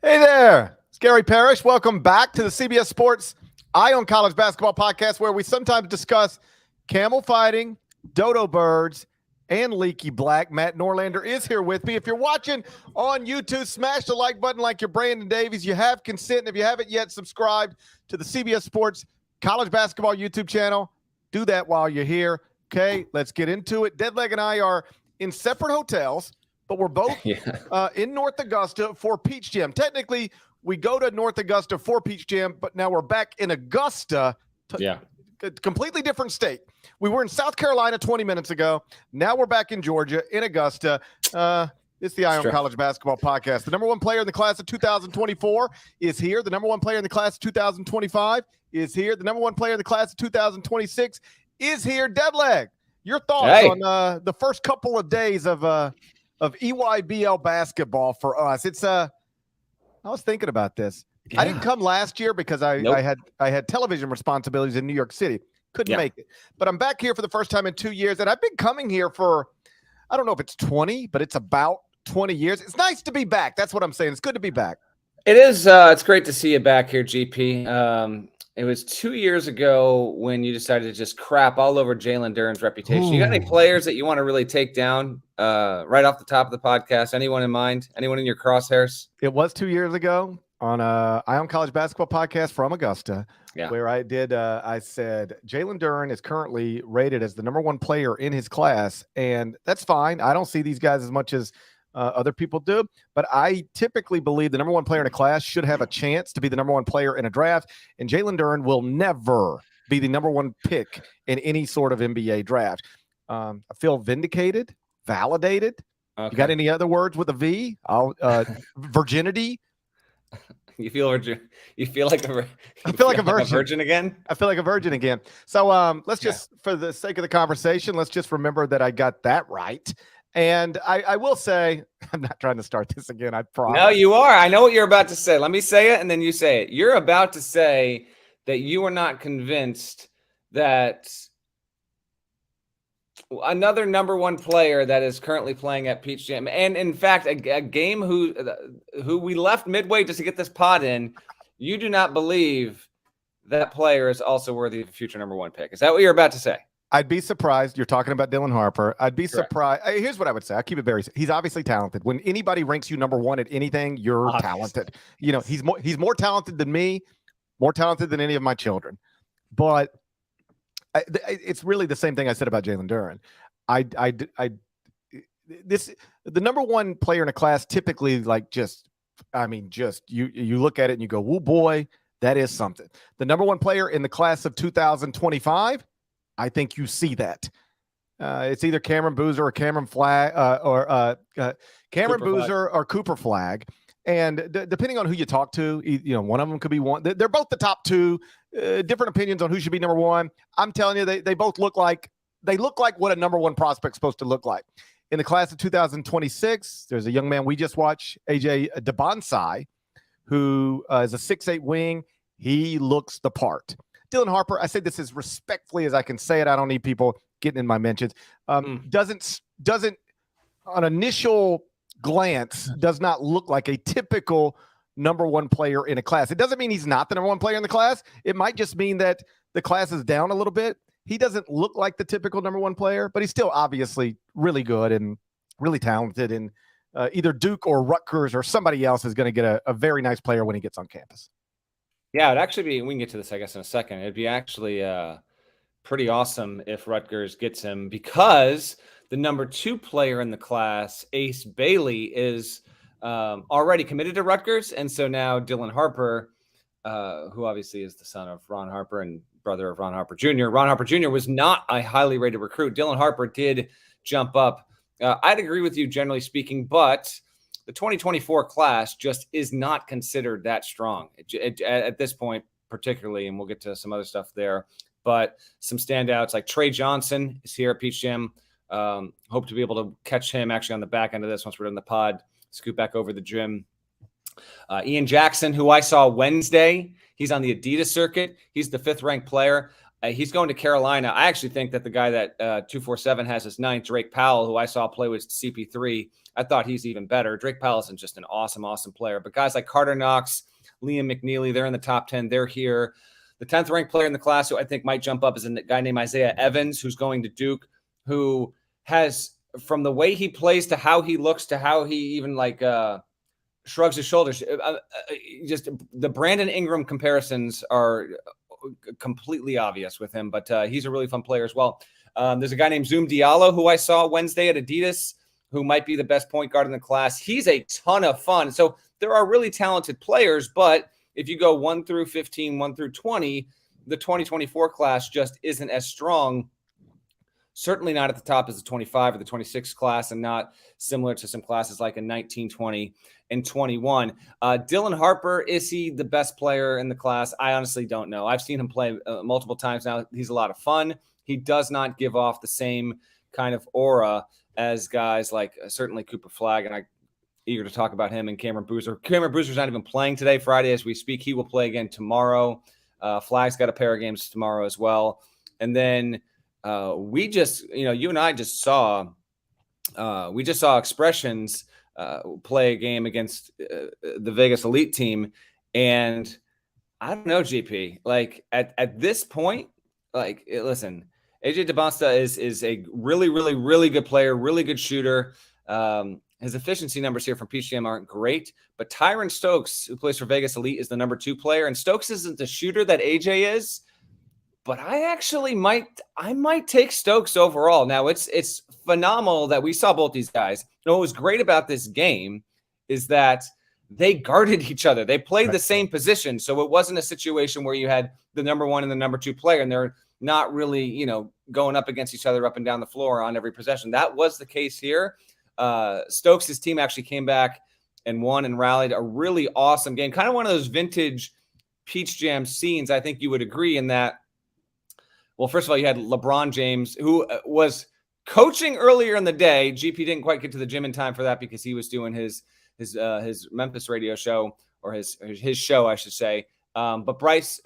Hey there, it's Gary Parrish. Welcome back to the CBS Sports Eye on College Basketball podcast, where we sometimes discuss camel fighting, dodo birds, and leaky black. Matt Norlander is here with me. If you're watching on YouTube, smash the like button like you're Brandon Davies. You have consent. And if you haven't yet subscribed to the CBS Sports College Basketball YouTube channel, do that while you're here. Okay, let's get into it. Deadleg and I are in separate hotels, but we're both in North Augusta for Peach Jam. Technically, we go to North Augusta for Peach Jam, but now we're back in Augusta. A completely different state. We were in South Carolina 20 minutes ago. Now we're back in Georgia, in Augusta. It's the Eye on College Basketball podcast. The number one player in the class of 2024 is here. The number one player in the class of 2025 is here. The number one player in the class of 2026 is here. Deadleg, your thoughts on the first couple of days of EYBL basketball for us? It's I was thinking about this. Yeah. I didn't come last year because I had television responsibilities in New York City. Couldn't make it. But I'm back here for the first time in 2 years, and I've been coming here for, I don't know if it's 20, but it's about 20 years. It's nice to be back. That's what I'm saying. It's good to be back. It is. It's great to see you back here, GP. It was 2 years ago when you decided to just crap all over Jalen Duren's reputation. Ooh. You got any players that you want to really take down right off the top of the podcast? Anyone in mind? Anyone in your crosshairs? It was 2 years ago on Eye on College Basketball podcast from Augusta, where I did. I said Jalen Duren is currently rated as the number one player in his class, and that's fine. I don't see these guys as much as other people do, but I typically believe the number one player in a class should have a chance to be the number one player in a draft, and Jalen Duren will never be the number one pick in any sort of NBA draft. I feel vindicated, validated. Okay. You got any other words with a V? Virginity. You feel like I feel like a virgin again. I feel like a virgin again. So let's just, for the sake of the conversation, let's just remember that I got that right. And I will say, I'm not trying to start this again, I promise. No, you are. I know what you're about to say. Let me say it, and then you say it. You're about to say that you are not convinced that another number one player that is currently playing at Peach Jam, and in fact, a game who we left midway just to get this pod in, you do not believe that player is also worthy of a future number one pick. Is that what you're about to say? I'd be surprised. You're talking about Dylan Harper. I'd be surprised. Here's what I would say. I keep it very. He's obviously talented. When anybody ranks you number one at anything, you're talented. You know, he's more talented than me, more talented than any of my children. But it's really the same thing I said about Jalen Duren. The number one player in a class typically you look at it and you go, oh boy, that is something. The number one player in the class of 2025. I think you see that. It's either Cameron Boozer or Cameron Flagg Cameron Boozer or Cooper Flagg. And depending on who you talk to, one of them could be one. They're both the top two. Different opinions on who should be number one. I'm telling you, they both look like what a number one prospect's supposed to look like. In the class of 2026, there's a young man we just watched, Dybantsa, who is a 6'8" wing. He looks the part. Dylan Harper, I say this as respectfully as I can say it. I don't need people getting in my mentions. Doesn't on initial glance does not look like a typical number one player in a class. It doesn't mean he's not the number one player in the class. It might just mean that the class is down a little bit. He doesn't look like the typical number one player, but he's still obviously really good and really talented. And either Duke or Rutgers or somebody else is going to get a very nice player when he gets on campus. Yeah, it'd actually be, we can get to this, I guess, in a second. It'd be actually pretty awesome if Rutgers gets him, because the number two player in the class, Ace Bailey, is already committed to Rutgers. And so now Dylan Harper, who obviously is the son of Ron Harper and brother of Ron Harper Jr. Ron Harper Jr. was not a highly rated recruit. Dylan Harper did jump up. I'd agree with you generally speaking, but the 2024 class just is not considered that strong at this point, particularly, and we'll get to some other stuff there. But some standouts like Trey Johnson is here at Peach Jam. Hope to be able to catch him actually on the back end of this once we're in the pod, scoot back over the gym. Ian Jackson, who I saw Wednesday, he's on the Adidas circuit. He's the 5th ranked player. He's going to Carolina. I actually think that the guy that 247 has his ninth, Drake Powell, who I saw play with CP3, I thought he's even better. Drake Powell is just an awesome, awesome player. But guys like Carter Knox, Liam McNeely, they're in the top 10. They're here. The 10th ranked player in the class who I think might jump up is a guy named Isaiah Evans, who's going to Duke, who has, from the way he plays to how he looks to how he even shrugs his shoulders. Just the Brandon Ingram comparisons are completely obvious with him, but he's a really fun player as well. There's a guy named Zoom Diallo who I saw Wednesday at Adidas, who might be the best point guard in the class. He's a ton of fun. So there are really talented players, but if you go 1 through 15, 1 through 20, the 2024 class just isn't as strong. Certainly not at the top as the 25 or the 26 class, and not similar to some classes like a 19, 20, and 21. Dylan Harper, is he the best player in the class? I honestly don't know. I've seen him play multiple times now. He's a lot of fun. He does not give off the same kind of aura as guys like certainly Cooper Flagg, and I'm eager to talk about him, and Cameron Boozer. Cameron Boozer's not even playing today, Friday, as we speak. He will play again tomorrow. Flagg's got a pair of games tomorrow as well. And then we just, you and I just saw, Expressions play a game against the Vegas Elite team. And I don't know, GP, like at this point, listen, AJ Dybantsa is a really, really, really good player, really good shooter. His efficiency numbers here from PGM aren't great, but Tyran Stokes, who plays for Vegas Elite, is the number 2 player. And Stokes isn't the shooter that AJ is, but I might take Stokes overall. Now it's phenomenal that we saw both these guys. What was great about this game is that they guarded each other. They played the same position. So it wasn't a situation where you had the number 1 and the number 2 player, and they're not really, going up against each other up and down the floor on every possession. That was the case here. Stokes' team actually came back and won and rallied a really awesome game. Kind of one of those vintage Peach Jam scenes. I think you would agree in that. Well, first of all, you had LeBron James, who was coaching earlier in the day. GP didn't quite get to the gym in time for that because he was doing his Memphis radio show, or his show, I should say. But Bryce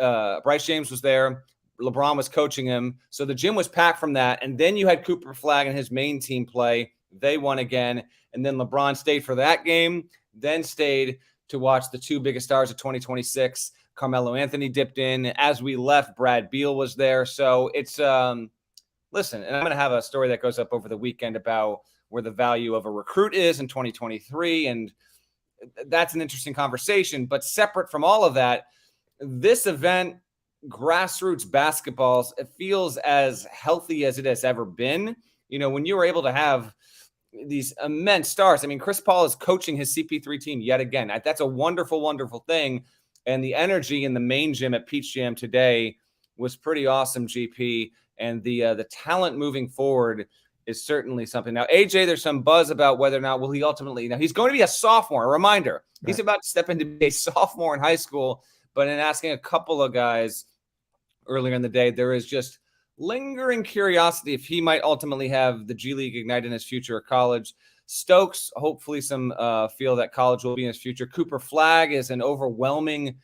James was there. LeBron was coaching him. So the gym was packed from that. And then you had Cooper Flagg and his Maine team play. They won again. And then LeBron stayed for that game, then stayed to watch the 2 biggest stars of 2026. Carmelo Anthony dipped in. As we left, Brad Beal was there. So it's, listen, and I'm going to have a story that goes up over the weekend about where the value of a recruit is in 2023. And that's an interesting conversation. But separate from all of that, this event, grassroots basketball, it feels as healthy as it has ever been. When you were able to have these immense stars. I mean, Chris Paul is coaching his CP3 team yet again. That's a wonderful, wonderful thing. And the energy in the main gym at Peach Jam today was pretty awesome, GP. And the talent moving forward is certainly something. Now, AJ, there's some buzz about whether or not will he ultimately. Now, he's going to be a sophomore. A reminder, he's about to step into a sophomore in high school. But in asking a couple of guys earlier in the day, there is just lingering curiosity if he might ultimately have the G League ignite in his future at college. Stokes, hopefully some feel that college will be in his future. Cooper Flagg is an overwhelming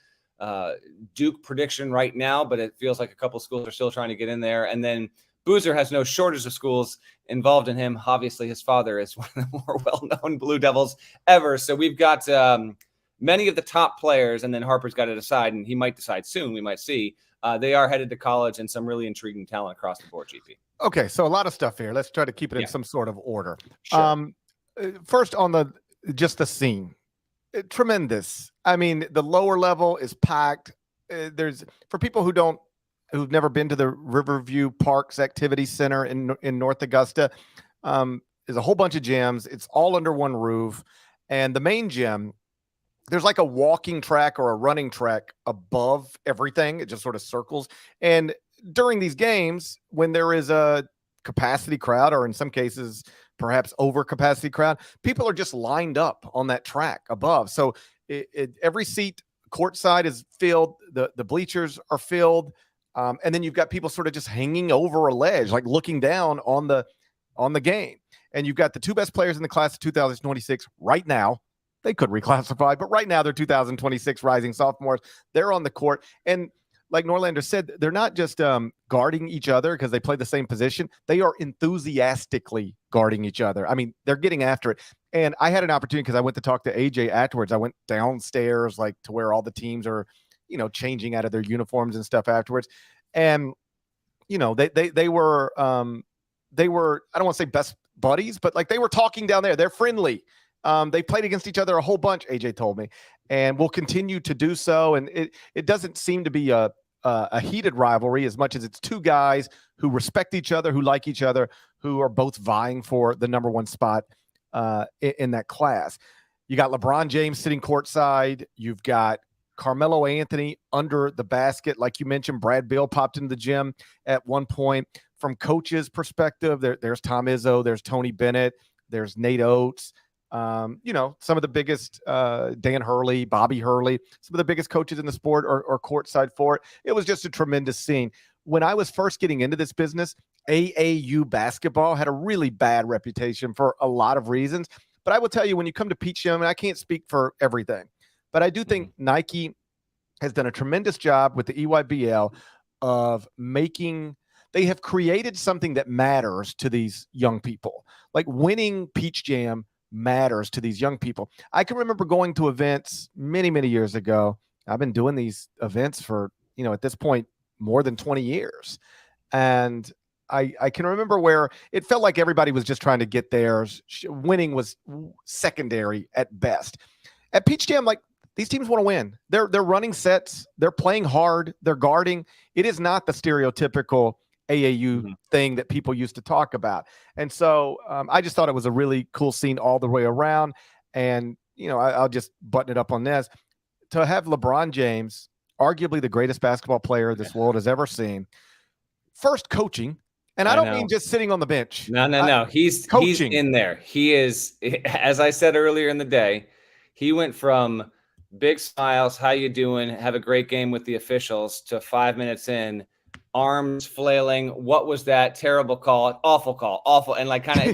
Duke prediction right now, but it feels like a couple schools are still trying to get in there. And then Boozer has no shortage of schools involved in him. Obviously, his father is one of the more well-known Blue Devils ever. So we've got many of the top players, and then Harper's got to decide, and he might decide soon. We might see. They are headed to college, and some really intriguing talent across the board, GP. Okay, so a lot of stuff here. Let's try to keep it in some sort of order. Sure. First, on the scene, tremendous. I mean, the lower level is packed. There's, for people who've never been to the Riverview Parks Activity Center in North Augusta, there's a whole bunch of gyms. It's all under one roof, and the main gym, there's like a walking track or a running track above everything. It just sort of circles. And during these games, when there is a capacity crowd, or in some cases, perhaps over capacity crowd, people are just lined up on that track above. So every seat courtside is filled. The bleachers are filled. And then you've got people sort of just hanging over a ledge, like looking down on the game. And you've got the 2 best players in the class of 2026 right now. They could reclassify, but right now they're 2026 rising sophomores. They're on the court. And like Norlander said, they're not just guarding each other because they play the same position. They are enthusiastically guarding each other. I mean, they're getting after it. And I had an opportunity because I went to talk to AJ afterwards. I went downstairs, like to where all the teams are, changing out of their uniforms and stuff afterwards. And, they were, I don't want to say best buddies, but like they were talking down there. They're friendly. They played against each other a whole bunch, AJ told me, and will continue to do so. And it doesn't seem to be a heated rivalry as much as it's two guys who respect each other, who like each other, who are both vying for the number one spot in that class. You got LeBron James sitting courtside. You've got Carmelo Anthony under the basket. Like you mentioned, Brad Beal popped into the gym at one point. From coaches' perspective, there's Tom Izzo, there's Tony Bennett, there's Nate Oates. Some of the biggest, Dan Hurley, Bobby Hurley, some of the biggest coaches in the sport are courtside for it. It was just a tremendous scene. When I was first getting into this business, AAU basketball had a really bad reputation for a lot of reasons. But I will tell you, when you come to Peach Jam, and I can't speak for everything, but I do think Nike has done a tremendous job with the EYBL of they have created something that matters to these young people. Like winning Peach Jam matters to these young people. I can remember going to events many, many years ago. I've been doing these events for, at this point, more than 20 years. And I can remember where it felt like everybody was just trying to get theirs. Winning was secondary at best. At Peach Jam, like, these teams want to win. They're running sets. They're playing hard. They're guarding. It is not the stereotypical AAU thing that people used to talk about. And so I just thought it was a really cool scene all the way around. And, I'll just button it up on this. To have LeBron James, arguably the greatest basketball player this world has ever seen, first coaching. And I don't mean just sitting on the bench. No. He's in there. He is, as I said earlier in the day, he went from big smiles, how you doing, have a great game with the officials, to 5 minutes in, arms flailing. What was that? Terrible call. Awful. And like kind of,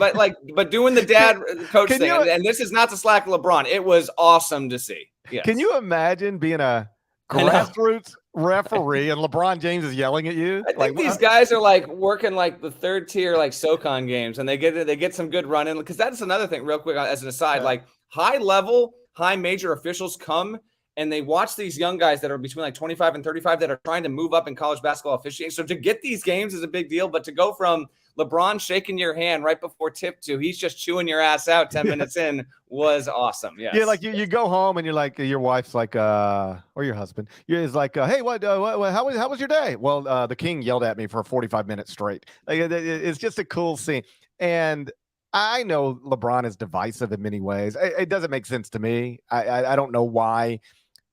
but doing the dad coach thing. And this is not to slack LeBron. It was awesome to see. Yes. Can you imagine being a grassroots referee and LeBron James is yelling at you? I think these guys are like working like the third tier, like SoCon games, and they get some good run in, because that's another thing real quick as an aside, like high level, high major officials come and they watch these young guys that are between like 25 and 35 that are trying to move up in college basketball officiating. So to get these games is a big deal, but to go from LeBron shaking your hand right before tip to he's just chewing your ass out 10 minutes in was awesome. Yes. Yeah, like you go home and you're like, your wife's like, or your husband is like, hey, how was your day? Well, the king yelled at me for 45 minutes straight. Like, it's just a cool scene. And I know LeBron is divisive in many ways. It doesn't make sense to me. I don't know why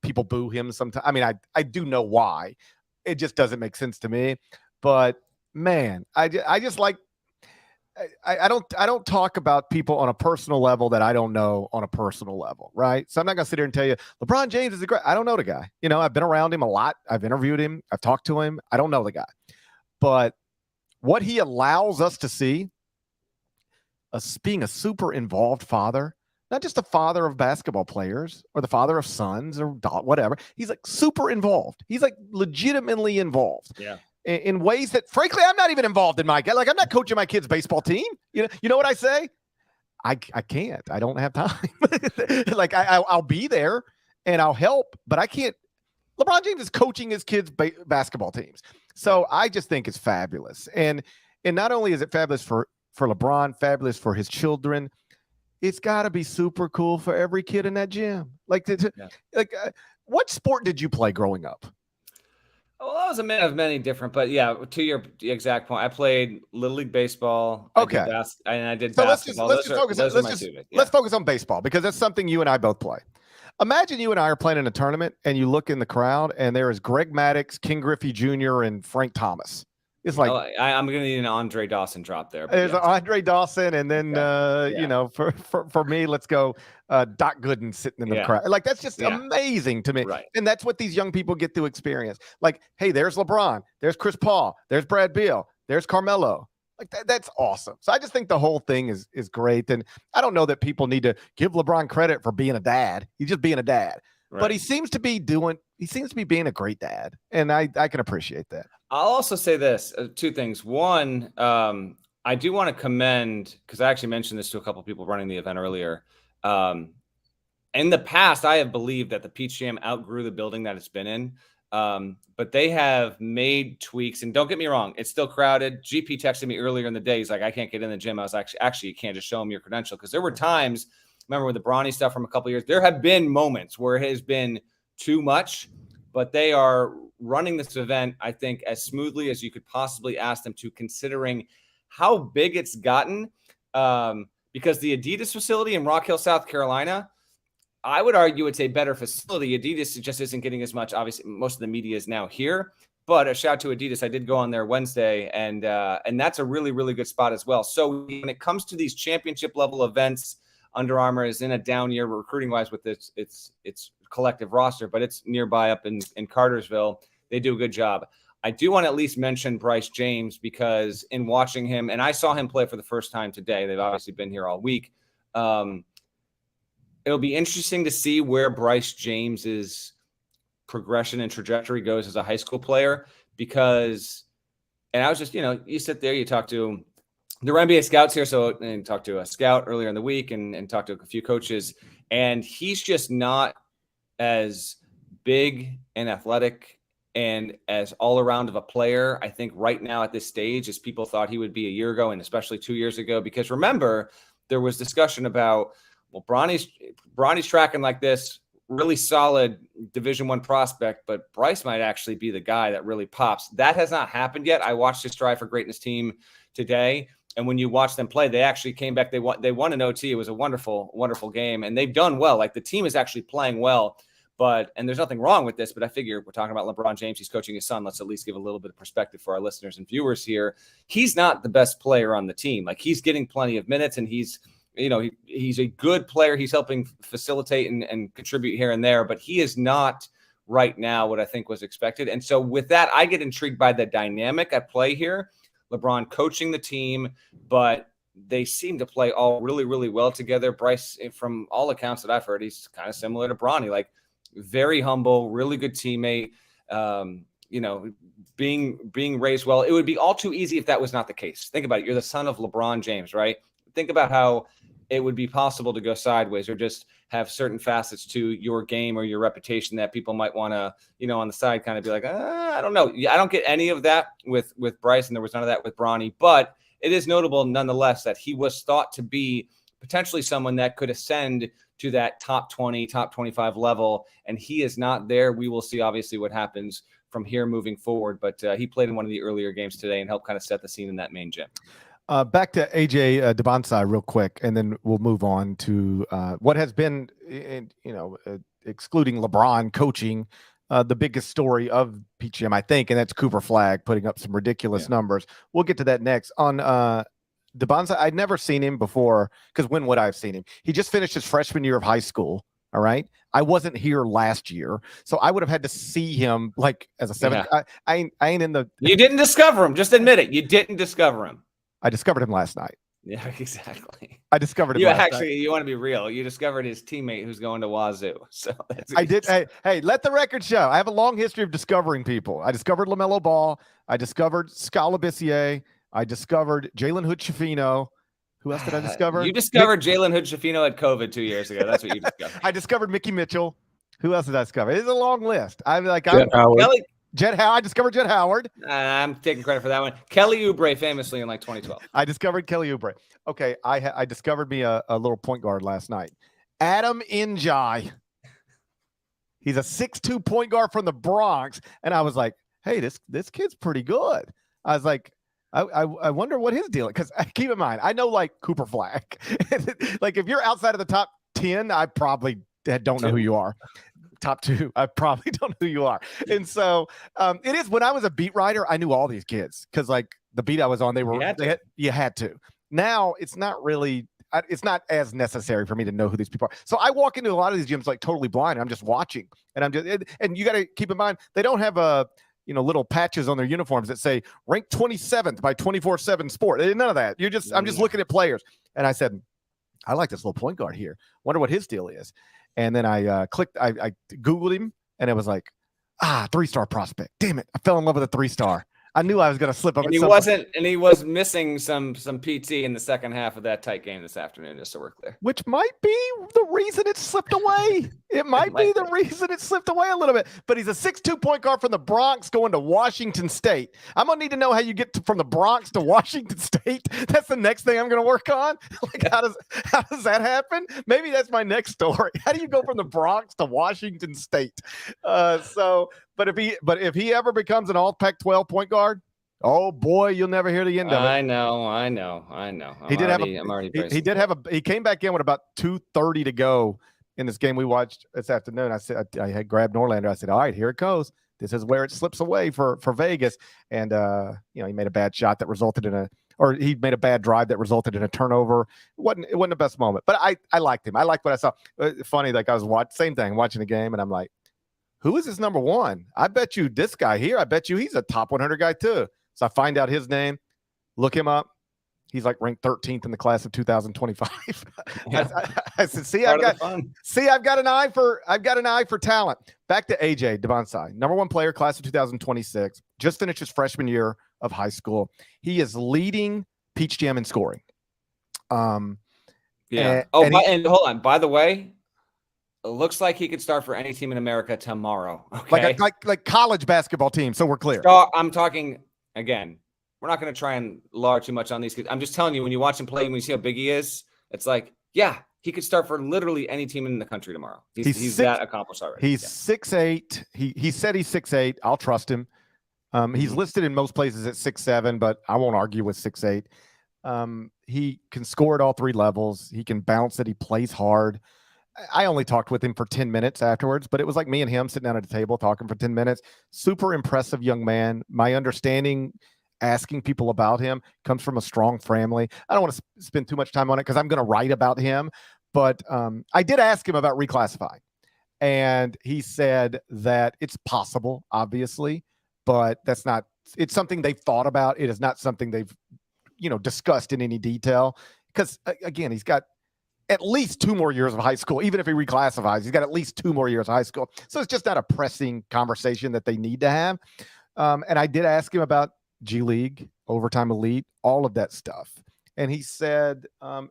people boo him sometimes. I mean, I do know why. It just doesn't make sense to me. But man, I just like, I don't talk about people on a personal level that I don't know on a personal level, right? So I'm not gonna sit here and tell you LeBron James is I don't know the guy. I've been around him a lot. I've interviewed him. I've talked to him. I don't know the guy, but what he allows us to see, being a super involved father, not just a father of basketball players or the father of sons or whatever. He's like super involved. He's like legitimately involved. Yeah. In ways that, frankly, I'm not even involved in I'm not coaching my kid's baseball team. You know what I say? I can't. I don't have time. Like I'll be there and I'll help, but I can't. LeBron James is coaching his kids' basketball teams. So I just think it's fabulous. And not only is it fabulous for LeBron, fabulous for his children, it's got to be super cool for every kid in that gym. What sport did you play growing up? Well, I was a man of many different, but yeah, to your exact point, I played Little League Baseball. Okay. I did basketball. Let's focus on baseball, because that's something you and I both play. Imagine you and I are playing in a tournament and you look in the crowd and there is Greg Maddux, King Griffey Jr., and Frank Thomas. It's like, I'm going to need an Andre Dawson drop there. There's an Andre Dawson, and then for me, let's go Doc Gooden sitting in the crowd. Like, that's just amazing to me. Right. And that's what these young people get to experience. Like, hey, there's LeBron, there's Chris Paul, there's Brad Beal, there's Carmelo. Like that's awesome. So I just think the whole thing is great. And I don't know that people need to give LeBron credit for being a dad. He's just being a dad. but he seems to be being a great dad. And I can appreciate that. I'll also say this, two things. One, I do want to commend, because I actually mentioned this to a couple of people running the event earlier. In the past, I have believed that the Peach Jam outgrew the building that it's been in. But they have made tweaks, and don't get me wrong, it's still crowded. GP texted me earlier in the day. He's like, I can't get in the gym. I was actually, you can't just show him your credential. Because there were times, remember with the Bronny stuff from a couple of years, there have been moments where it has been too much, but they are running this event, I think, as smoothly as you could possibly ask them to, considering how big it's gotten. Because the Adidas facility in Rock Hill, South Carolina, I would argue it's a better facility. Adidas just isn't getting as much. Obviously, most of the media is now here. But a shout out to Adidas. I did go on there Wednesday, and that's a really, really good spot as well. So when it comes to these championship level events, Under Armour is in a down year recruiting wise with its collective roster, but it's nearby up in Cartersville. They do a good job. I do want to at least mention Bryce James, because in watching him, and I saw him play for the first time today. They've obviously been here all week. It'll be interesting to see where Bryce James's progression and trajectory goes as a high school player, because, and I was just, you sit there, you talk to the NBA scouts here. And talked to a scout earlier in the week and talked to a few coaches, and he's just not as big and athletic and as all around of a player, I think, right now at this stage, as people thought he would be a year ago, and especially 2 years ago. Because remember, there was discussion about, well, Bronny's tracking like this, really solid Division I prospect, but Bryce might actually be the guy that really pops. That has not happened yet. I watched his Strive for Greatness team today, and when you watch them play, they actually came back. They won an OT. It was a wonderful, wonderful game, and they've done well. Like, the team is actually playing well. And there's nothing wrong with this, but I figure we're talking about LeBron James. He's coaching his son. Let's at least give a little bit of perspective for our listeners and viewers here. He's not the best player on the team. Like, he's getting plenty of minutes, and he's a good player. He's helping facilitate and contribute here and there, but he is not right now what I think was expected. And so with that, I get intrigued by the dynamic at play here. LeBron coaching the team, but they seem to play all really, really well together. Bryce, from all accounts that I've heard, he's kind of similar to Bronny, like very humble, really good teammate, being raised well. It would be all too easy if that was not the case. Think about it. You're the son of LeBron James, right? Think about how it would be possible to go sideways or just have certain facets to your game or your reputation that people might want to, on the side kind of be like, I don't know. I don't get any of that with Bryce, and there was none of that with Bronny, but it is notable nonetheless that he was thought to be potentially someone that could ascend to that top 20, top 25 level, and he is not there. We will see obviously what happens from here moving forward, but he played in one of the earlier games today and helped kind of set the scene in that Maine gym. Back to AJ Dybantsa real quick, and then we'll move on to what has been, excluding LeBron coaching, the biggest story of PGM, I think, and that's Cooper Flagg putting up some ridiculous numbers. We'll get to that next. On Dybantsa, I'd never seen him before, because when would I have seen him? He just finished his freshman year of high school. All right. I wasn't here last year, so I would have had to see him like as a seventh. Yeah. I ain't in the. You didn't discover him. Just admit it. You didn't discover him. I discovered him last night. Yeah, exactly. I discovered him last night. You want to be real. You discovered his teammate who's going to Wazoo. So I did. Hey, let the record show. I have a long history of discovering people. I discovered LaMelo Ball. I discovered Scala Bissier. I discovered Jalen Hood-Schifino. Who else did I discover? You discovered Jalen Hood-Schifino at COVID 2 years ago. That's what you discovered. I discovered Mickey Mitchell. Who else did I discover? It's a long list. I discovered Jet Howard. I'm taking credit for that one. Kelly Oubre, famously in like 2012. I discovered Kelly Oubre. Okay, I discovered me a little point guard last night. Adam Njai. He's a 6'2" point guard from the Bronx, and I was like, "Hey, this kid's pretty good." I was like, I wonder what his deal is, because keep in mind, I know like Cooper Flagg. Like if you're outside of the top 10, I probably don't know who you are. Top 2, I probably don't know who you are. And so it is, when I was a beat writer, I knew all these kids, because like the beat I was on, you had to. Now it's not really, it's not as necessary for me to know who these people are. So I walk into a lot of these gyms like totally blind. And I'm just watching, and and you got to keep in mind, they don't have little patches on their uniforms that say ranked 27th by 24/7 Sport. None of that. I'm just looking at players. And I said, I like this little point guard here. Wonder what his deal is. And then I clicked, I Googled him, and it was like, 3-star prospect. Damn it. I fell in love with a 3-star. I knew I was going to slip up. And he was missing some PT in the second half of that tight game this afternoon, just so we're clear. Which might be the reason it slipped away. It might be the reason it slipped away a little bit. But he's a 6'2" point guard from the Bronx going to Washington State. I'm going to need to know how you get from the Bronx to Washington State. That's the next thing I'm going to work on. Like, how does that happen? Maybe that's my next story. How do you go from the Bronx to Washington State? But if he ever becomes an all Pac-12 point guard, oh boy, you'll never hear the end of it. I know. He came back in with about 2:30 to go in this game we watched this afternoon. I said, I had grabbed Norlander. I said, all right, here it goes. This is where it slips away for Vegas. And he made a bad shot that resulted in he made a bad drive that resulted in a turnover. It wasn't the best moment, but I liked him. I liked what I saw. Funny, like I was watching the game, and I'm like, who is this number one? I bet you this guy here, I bet you he's a top 100 guy too. So I find out his name, look him up. He's like ranked 13th in the class of 2025. Yeah. I said, I've got an eye for talent. Back to AJ Dybantsa, number one player, class of 2026. Just finished his freshman year of high school. He is leading Peach Jam in scoring. And hold on. By the way, it looks like he could start for any team in America tomorrow. Okay, like college basketball team. So we're clear. I'm talking again. We're not going to try and lar too much on these kids. I'm just telling you, when you watch him play, when you see how big he is, it's like, yeah, he could start for literally any team in the country tomorrow. He's that accomplished already. He's 6'8". He said he's 6'8". I'll trust him. He's listed in most places at 6'7", but I won't argue with 6'8". He can score at all three levels. He can bounce it. He plays hard. I only talked with him for 10 minutes afterwards, but it was like me and him sitting down at a table talking for 10 minutes. Super impressive young man. My understanding, asking people about him, comes from a strong family. I don't want to spend too much time on it because I'm going to write about him, but I did ask him about reclassifying, and he said that it's possible, obviously, but it's something they've thought about. It is not something they've, discussed in any detail, because again, he's got at least 2 more years of high school. Even if he reclassifies, he's got at least 2 more years of high school. So it's just not a pressing conversation that they need to have. And I did ask him about G League, Overtime Elite, all of that stuff. And he said,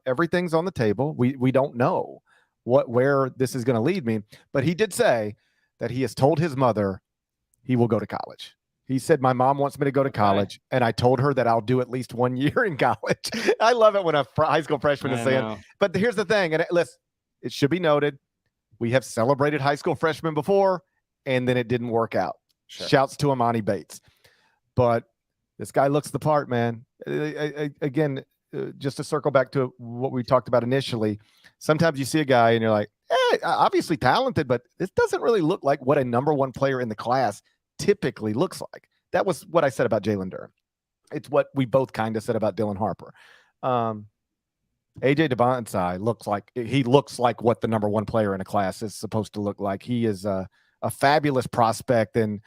everything's on the table. We don't know where this is going to lead me. But he did say that he has told his mother he will go to college. He said, my mom wants me to go to college, and I told her that I'll do at least 1 year in college. I love it when a high school freshman is saying, but here's the thing, and listen, it should be noted, we have celebrated high school freshmen before, and then it didn't work out. Sure. Shouts to Imani Bates. But this guy looks the part, man. Again, just to circle back to what we talked about initially, sometimes you see a guy and you're like, obviously talented, but this doesn't really look like what a number one player in the class typically looks like. That was what I said about Jalen Durham. It's what we both kind of said about Dylan Harper. AJ Dybantsa looks like what the number one player in a class is supposed to look like. He is a fabulous prospect, and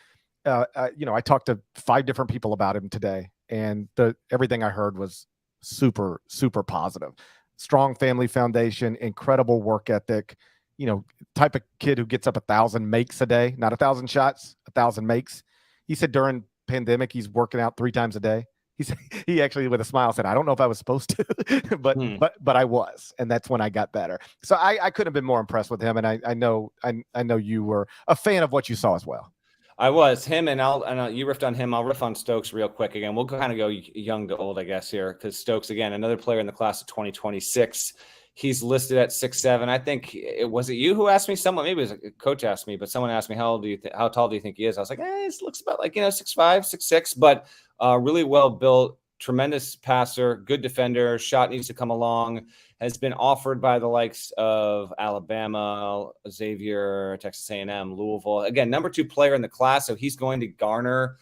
I talked to 5 different people about him today, and everything I heard was super, super positive. Strong family foundation, incredible work ethic. Type of kid who gets up 1,000 makes a day, not 1,000 shots, 1,000 makes. He said during pandemic, he's working out 3 times a day. He actually, with a smile, said, I don't know if I was supposed to, but I was. And that's when I got better. So I couldn't have been more impressed with him. And I know you were a fan of what you saw as well. I was. Him, and you riffed on him. I'll riff on Stokes real quick again. We'll kind of go young to old, I guess, here, because Stokes, again, another player in the class of 2026. He's listed at 6'7". I think was it you who asked me? Someone, maybe it was a coach asked me, but someone asked me, how tall do you think he is? I was like, he looks about like 6'5", 6'6", but really well built, tremendous passer, good defender. Shot needs to come along. Has been offered by the likes of Alabama, Xavier, Texas A&M, Louisville. Again, number 2 player in the class, so he's going to garner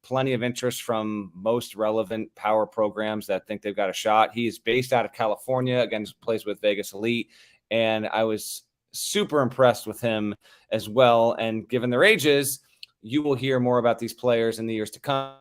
plenty of interest from most relevant power programs that think they've got a shot. He is based out of California, again, plays with Vegas Elite, and I was super impressed with him as well. And given their ages, you will hear more about these players in the years to come.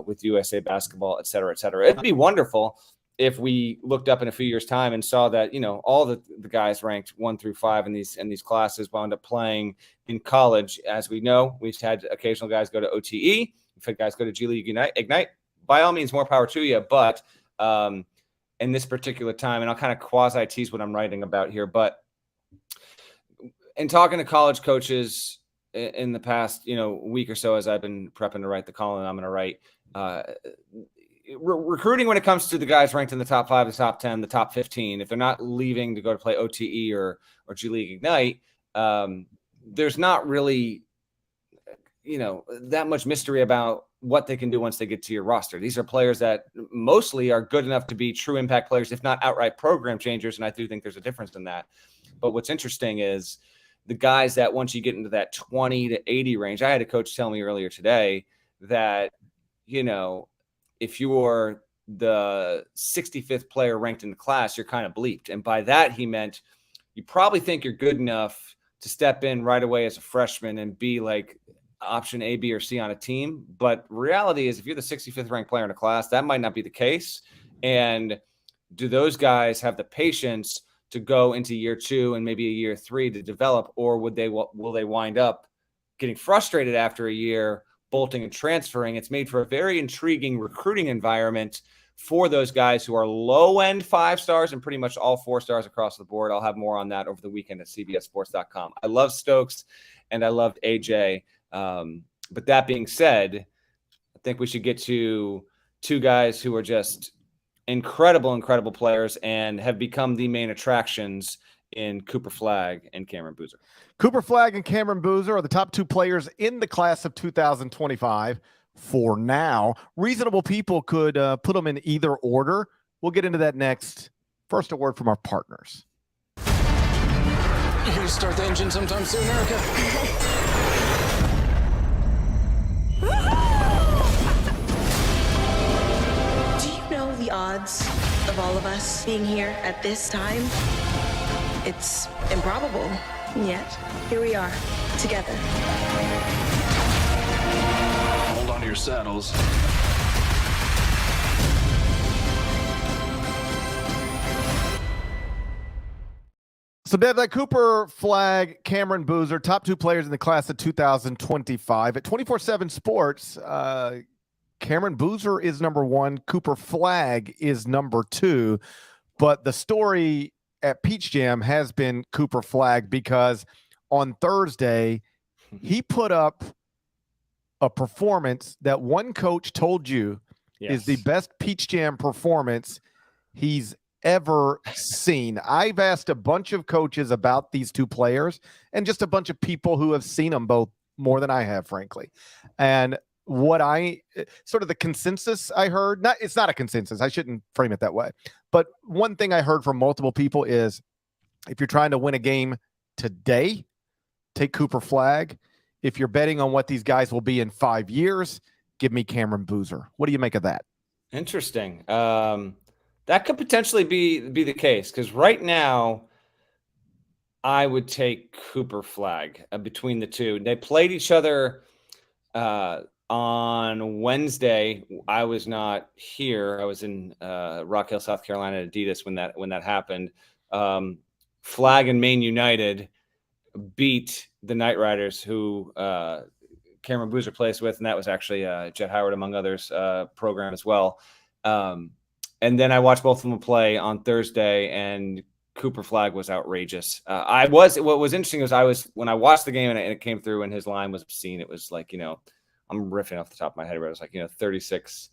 with USA basketball, et cetera, et cetera. It'd be wonderful if we looked up in a few years' time and saw that, all the guys ranked 1 through 5 in these classes wound up playing in college. As we know, we've had occasional guys go to OTE. We've had guys go to G League Ignite. By all means, more power to you. But in this particular time, and I'll kind of quasi-tease what I'm writing about here, but in talking to college coaches in the past, week or so, as I've been prepping to write the column I'm going to write, recruiting when it comes to the guys ranked in the top 5, the top 10, the top 15, if they're not leaving to go to play OTE or G League Ignite, there's not really, that much mystery about what they can do once they get to your roster. These are players that mostly are good enough to be true impact players, if not outright program changers. And I do think there's a difference in that. But what's interesting is the guys that once you get into that 20 to 80 range, I had a coach tell me earlier today that, if you're the 65th player ranked in the class, you're kind of bleeped. And by that, he meant you probably think you're good enough to step in right away as a freshman and be like option A, B, or C on a team. But reality is, if you're the 65th ranked player in a class, that might not be the case. And do those guys have the patience to go into year 2 and maybe a year 3 to develop, or will they wind up getting frustrated after a year, bolting and transferring? It's made for a very intriguing recruiting environment for those guys who are low-end 5 stars and pretty much all 4 stars across the board. I'll have more on that over the weekend at cbssports.com. I love Stokes and I loved AJ. But that being said, I think we should get to 2 guys who are just incredible players and have become the main attractions in Cooper Flagg and Cameron Boozer. Cooper Flagg and Cameron Boozer are the top 2 players in the class of 2025 for now. Reasonable people could put them in either order. We'll get into that next. First, a word from our partners. You gonna start the engine sometime soon, Erica? Do you know the odds of all of us being here at this time? It's improbable, yet here we are, together. Hold on to your saddles. So, Bev, that Cooper Flagg, Cameron Boozer, top 2 players in the class of 2025. At 24/7 Sports, Cameron Boozer is number 1. Cooper Flagg is number 2. But the story at Peach Jam has been Cooper Flagg, because on Thursday, he put up a performance that one coach told you is the best Peach Jam performance he's ever seen. I've asked a bunch of coaches about these 2 players and just a bunch of people who have seen them both more than I have, frankly. And what sort of the consensus I heard, it's not a consensus, I shouldn't frame it that way, but one thing I heard from multiple people is, if you're trying to win a game today, take Cooper Flagg. If you're betting on what these guys will be in 5 years, give me Cameron Boozer. What do you make of that? Interesting. That could potentially be the case, because right now I would take Cooper Flagg between the 2. They played each other on Wednesday. I was not here. I was in Rock Hill, South Carolina at Adidas when that happened. Flagg and Maine United beat the Knight Riders, who Cameron Boozer plays with, and that was actually Jet Howard, among others, program as well. And then I watched both of them play on Thursday, and Cooper Flagg was outrageous. What was interesting was when I watched the game and it came through and his line was obscene, it was like, I'm riffing off the top of my head, but it was like, 36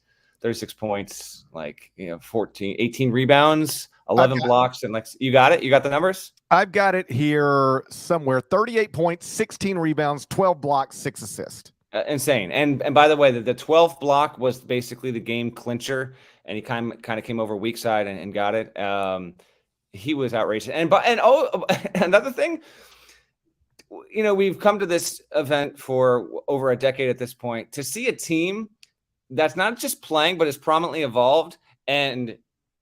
points, like, 18 rebounds, 11 blocks. And like, you got it? You got the numbers? I've got it here somewhere. 38 points, 16 rebounds, 12 blocks, 6 assists. Insane. And by the way, the 12th block was basically the game clincher, and he kind of came over weak side and got it. He was outrageous. And another thing, we've come to this event for over a decade at this point, to see a team that's not just playing, but is prominently evolved, and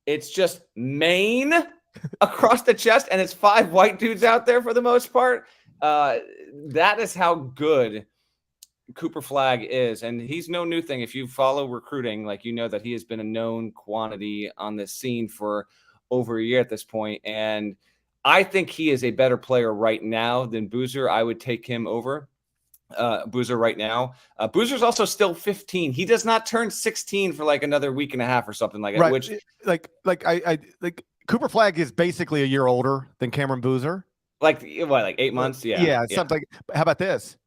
it's just Maine across the chest, and it's 5 white dudes out there for the most part. That is how good Cooper Flagg is, and he's no new thing. If you follow recruiting, like, you know that he has been a known quantity on this scene for over a year at this point. And I think he is a better player right now than Boozer. I would take him over Boozer right now. Boozer's also still 15. He does not turn 16 for like another week and a half or something like that. Right. Which I Cooper Flagg is basically a year older than Cameron Boozer. like 8 months? Yeah. Something. How about this?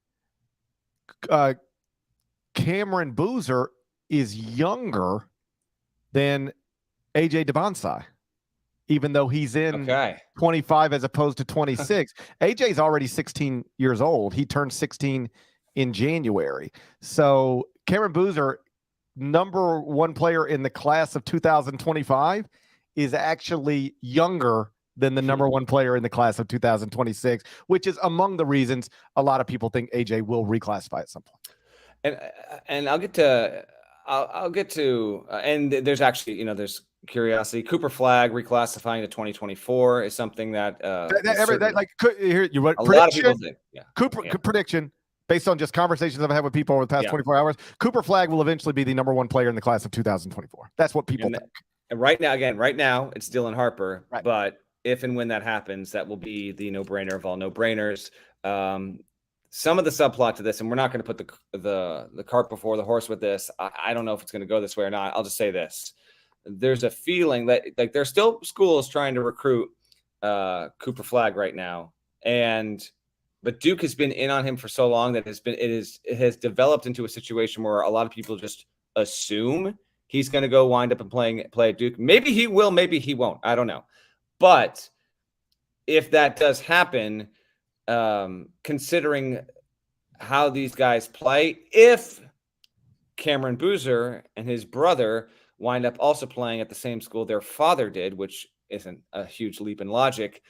Cameron Boozer is younger than AJ Dybantsa, even though he's in 25 as opposed to 26. AJ's already 16 years old. He turned 16 in January. So Cameron Boozer, number one player in the class of 2025, is actually younger than the number one player in the class of 2026, which is among the reasons a lot of people think AJ will reclassify at some point. And I'll get to and there's actually, there's curiosity. Cooper Flagg reclassifying to 2024 is something that here you wrote a lot of people think. Prediction based on just conversations I've had with people over the past 24 hours. Cooper Flagg will eventually be the number one player in the class of 2024. That's what people think. And right now, it's Dylan Harper. Right. But if and when that happens, that will be the no-brainer of all no-brainers. Some of the subplot to this, and we're not going to put the cart before the horse with this. I don't know if it's going to go this way or not. I'll just say this. There's a feeling that like there's still schools trying to recruit Cooper Flagg right now. But Duke has been in on him for so long that it has developed into a situation where a lot of people just assume he's going to go wind up and play at Duke. Maybe he will, maybe he won't. I don't know. But if that does happen, considering how these guys play, if Cameron Boozer and his brother wind up also playing at the same school their father did, which isn't a huge leap in logic,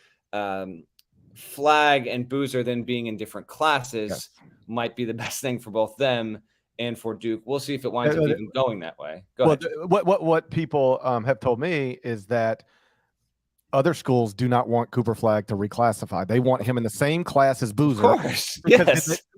Flagg and Boozer then being in different classes might be the best thing for both them and for Duke. We'll see if it winds up even going that way. Go ahead. What people have told me is that other schools do not want Cooper Flagg to reclassify. They want him in the same class as Boozer. Of course,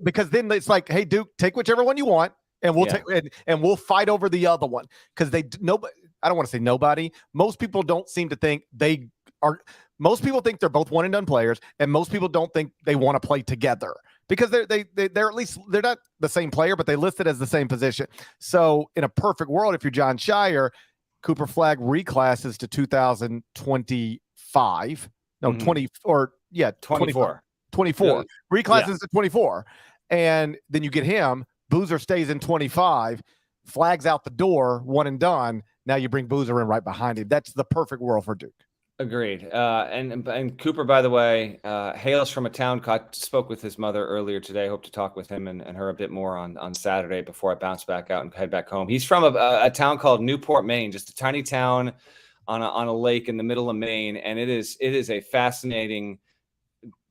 because then it's like, hey, Duke, take whichever one you want, and we'll take and we'll fight over the other one. Because I don't want to say nobody. Most people don't seem to think they are. Most people think they're both one and done players, and most people don't think they want to play together because they're at least they're not the same player, but they list it as the same position. So in a perfect world, if you're John Shire, Cooper Flagg reclasses to 2025. No, 20 or 24. Reclasses to 24. And then you get him. Boozer stays in 25. Flagg's out the door, one and done. Now you bring Boozer in right behind him. That's the perfect world for Duke. Agreed. And Cooper, by the way, hails from a town. Spoke with his mother earlier today. Hope to talk with him and her a bit more on Saturday before I bounce back out and head back home. He's from a town called Newport, Maine, just a tiny town on a lake in the middle of Maine, and it is a fascinating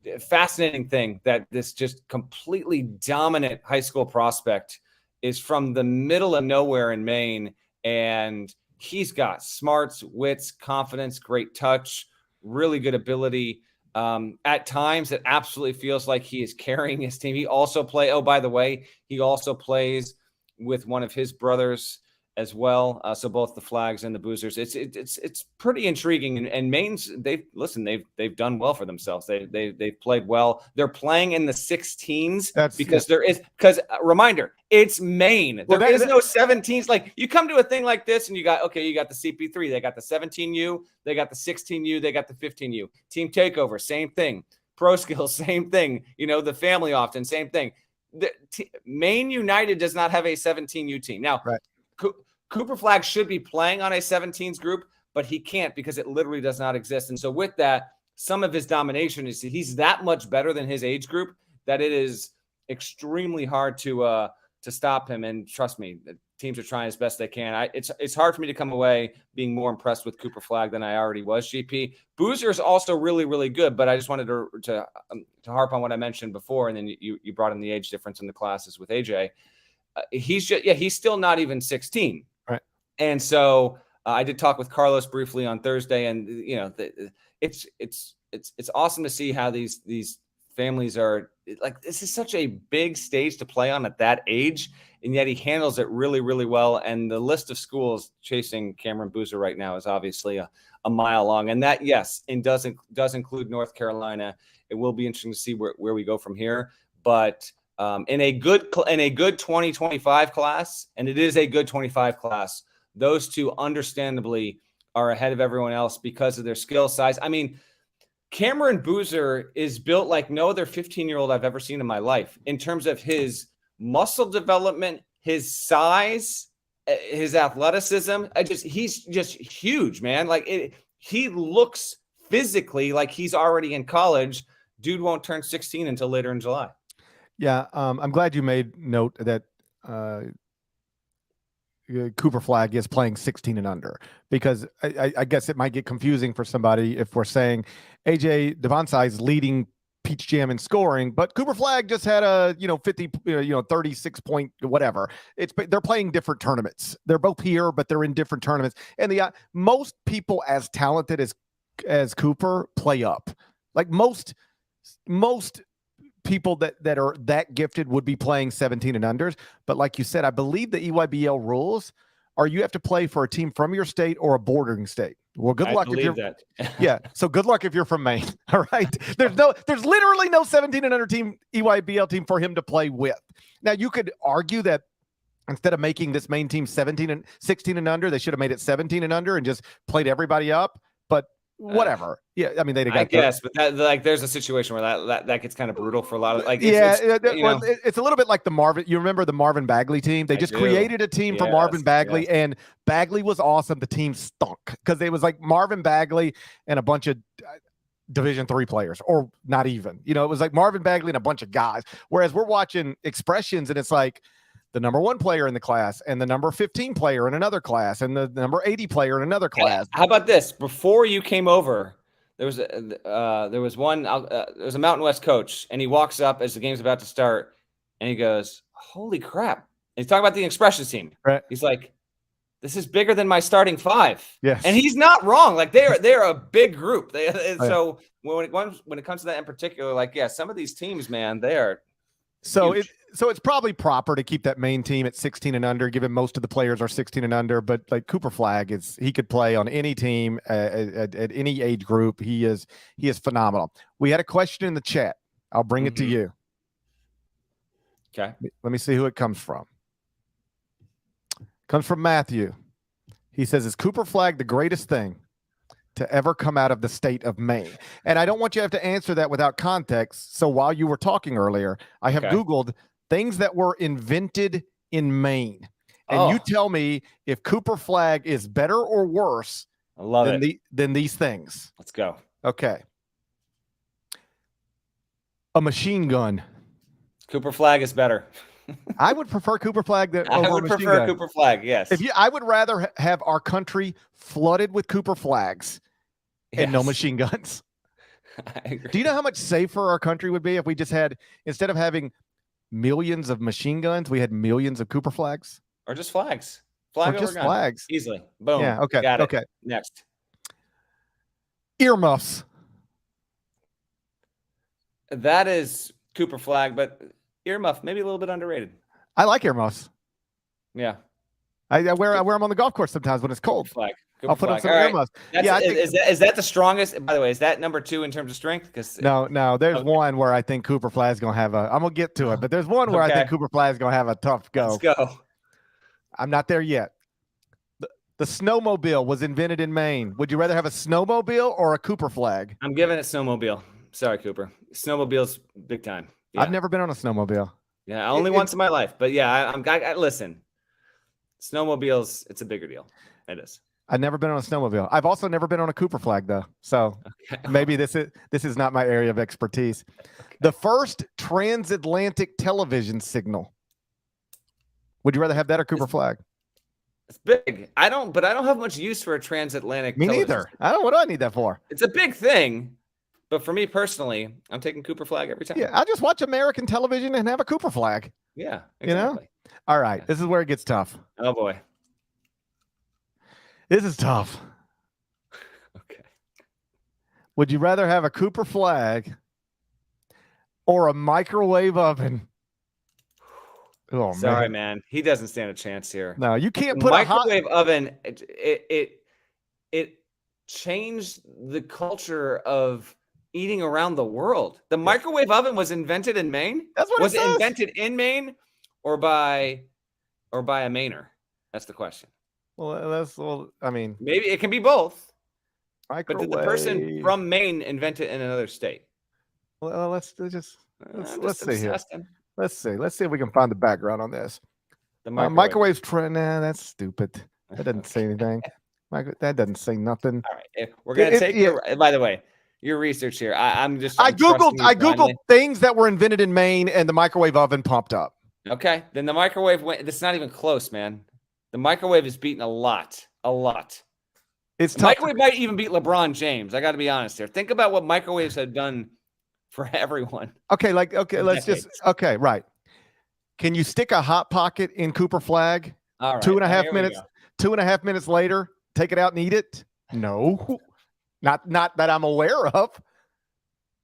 thing that this just completely dominant high school prospect is from the middle of nowhere in Maine, and he's got smarts, wits, confidence, great touch, really good ability. At times, it absolutely feels like he is carrying his team. He also plays with one of his brothers as well. So both the Flaggs and the Boozers. It's pretty intriguing. And Maine's they've done well for themselves. They've played well. They're playing in the 16s because reminder, it's Maine. There is no 17s. Like you come to a thing like this and you got the CP3, they got the 17U, they got the 16U, they got the 15U. Team Takeover, same thing. Pro Skills, same thing. The family often, same thing. Maine United does not have a 17U team. Now, right. Cooper Flagg should be playing on a 17s group, but he can't because it literally does not exist. And so with that, some of his domination is he's that much better than his age group that it is extremely hard to stop him. And trust me, the teams are trying as best they can. It's hard for me to come away being more impressed with Cooper Flagg than I already was. GP Boozer is also really, really good, but I just wanted to harp on what I mentioned before, and then you brought in the age difference in the classes with AJ. He's still not even 16. Right. And so I did talk with Carlos briefly on Thursday, and it's awesome to see how these families are like, this is such a big stage to play on at that age, and yet he handles it really, really well. And the list of schools chasing Cameron Boozer right now is obviously a mile long. And that, yes, and does include North Carolina. It will be interesting to see where we go from here. But in a good 2025 class, and it is a good 25 class, those two understandably are ahead of everyone else because of their skill size. I mean, Cameron Boozer is built like no other 15-year-old I've ever seen in my life in terms of his muscle development, his size, his athleticism. He's just huge, man. Like he looks physically like he's already in college. Dude won't turn 16 until later in July. Yeah, I'm glad you made note that Cooper Flagg is playing 16 and under, because I guess it might get confusing for somebody if we're saying AJ Dybantsa is leading Peach Jam in scoring, but Cooper Flagg just had a 50 36 point whatever. They're playing different tournaments. They're both here, but they're in different tournaments. And most people as talented as Cooper play up. Like most people that are that gifted would be playing 17 and unders. But like you said, I believe the EYBL rules are you have to play for a team from your state or a bordering state. Well, good luck if you're that. Yeah. So good luck if you're from Maine. All right. There's literally no 17 and under team, EYBL team for him to play with. Now you could argue that instead of making this Maine team 17 and 16 and under, they should have made it 17 and under and just played everybody up. But whatever. Yeah, I mean, I guess, but that there's a situation where that gets kind of brutal for a lot of it's a little bit like the Marvin. You remember the Marvin Bagley team? They just created a team for Marvin Bagley, and Bagley was awesome. The team stunk because it was like Marvin Bagley and a bunch of Division III players, or not even. It was like Marvin Bagley and a bunch of guys. Whereas we're watching expressions, and it's like the number 1 player in the class and the number 15 player in another class and the number 80 player in another class. How about this? Before you came over, there was a Mountain West coach, and he walks up as the game's about to start, and he goes, "Holy crap!" And he's talking about the expressions team. Right. He's like, "This is bigger than my starting 5." Yes. And he's not wrong. Like they're a big group. So when it comes to that in particular, like some of these teams, man, they are. So it's probably proper to keep that main team at 16 and under, given most of the players are 16 and under. But like Cooper Flagg he could play on any team at any age group. He is phenomenal. We had a question in the chat. I'll bring it to you. Okay. Let me see who it comes from. Comes from Matthew. He says, "Is Cooper Flagg the greatest thing to ever come out of the state of Maine?" And I don't want you to have to answer that without context. So while you were talking earlier, I have Googled things that were invented in Maine. And you tell me if Cooper Flagg is better or worse than these things. Let's go. Okay. A machine gun. Cooper Flagg is better. I would prefer Cooper Flagg over a machine gun. I would prefer Cooper Flagg, yes. I would rather have our country flooded with Cooper Flaggs and no machine guns. I agree. Do you know how much safer our country would be if we just had, instead of having millions of machine guns, we had millions of Cooper Flaggs? Or just flags. Flag or over just gun. flags. Easily. Boom. Yeah, okay. Got it. Okay. Next. Earmuffs. That is Cooper Flagg, but earmuff, maybe a little bit underrated. I like earmuffs. Yeah. I wear them on the golf course sometimes when it's cold. Cooper Flagg. I'll put on some earmuffs. Yeah, is that the strongest? By the way, is that number 2 in terms of strength? Because no, there's one where I think Cooper Flagg's gonna have I'm gonna get to it, but there's one where I think Cooper Flagg's gonna have a tough go. Let's go. I'm not there yet. The snowmobile was invented in Maine. Would you rather have a snowmobile or a Cooper Flagg? I'm giving it snowmobile. Sorry, Cooper. Snowmobile's big time. Yeah. I've never been on a snowmobile. Yeah, only once in my life. But yeah, I listen. Snowmobiles, it's a bigger deal. It is. I've never been on a snowmobile. I've also never been on a Cooper Flagg though. So maybe this is not my area of expertise. Okay. The first transatlantic television signal. Would you rather have that or Cooper Flagg? It's big. I don't have much use for a transatlantic. Me neither. What do I need that for? It's a big thing. But for me personally, I'm taking Cooper Flagg every time. Yeah, I'll just watch American television and have a Cooper Flagg. Yeah, exactly. All right, this is where it gets tough. Oh, boy. This is tough. Okay. Would you rather have a Cooper Flagg or a microwave oven? Oh, Sorry, man. He doesn't stand a chance here. No, you can't The put microwave oven. It changed the culture of eating around the world. The microwave oven was invented in Maine. That's what was it says. Invented in Maine or by a Mainer? That's the question. Well, I mean, Maybe it can be both. But microwave. did the person from Maine invent it in another state? Well, let's see here. Assessing. Let's see if we can find the background on this. The Microwave's trend. Nah, that's stupid. That doesn't say anything. That doesn't say nothing. All right, we're gonna take your. By the way, your research here. I'm googled things that were invented in Maine, and the microwave oven popped up. Okay, then the microwave went. That's not even close, man. The microwave is beating a lot. It's the microwave might even beat LeBron James. I got to be honest here. Think about what microwaves have done for everyone. Okay, right. Can you stick a hot pocket in Cooper Flagg? All right. 2.5 minutes. 2.5 minutes later, take it out and eat it? No, not that I'm aware of.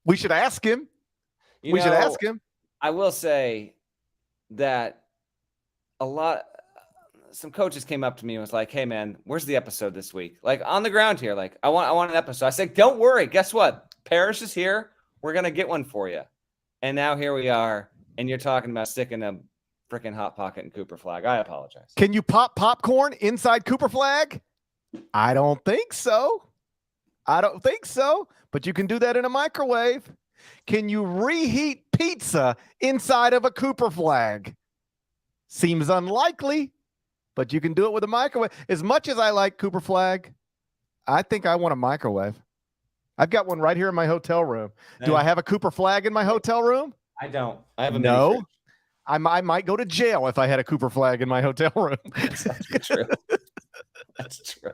We should ask him. Should ask him. I will say that some coaches came up to me and was like, "Hey, man, where's the episode this week? Like on the ground here. Like I want an episode." I said, "Don't worry. Guess what? Parrish is here. We're gonna get one for you." And now here we are, and you're talking about sticking a freaking hot pocket in Cooper Flagg. I apologize. Can you pop popcorn inside Cooper Flagg? I don't think so. But you can do that in a microwave. Can you reheat pizza inside of a Cooper Flagg? Seems unlikely, but you can do it with a microwave. As much as I like Cooper Flagg, I think I want a microwave. I've got one right here in my hotel room. Do I have a Cooper Flagg in my hotel room? I don't. I have a no. mini fridge. I might go to jail if I had a Cooper Flagg in my hotel room. That's true. That's true.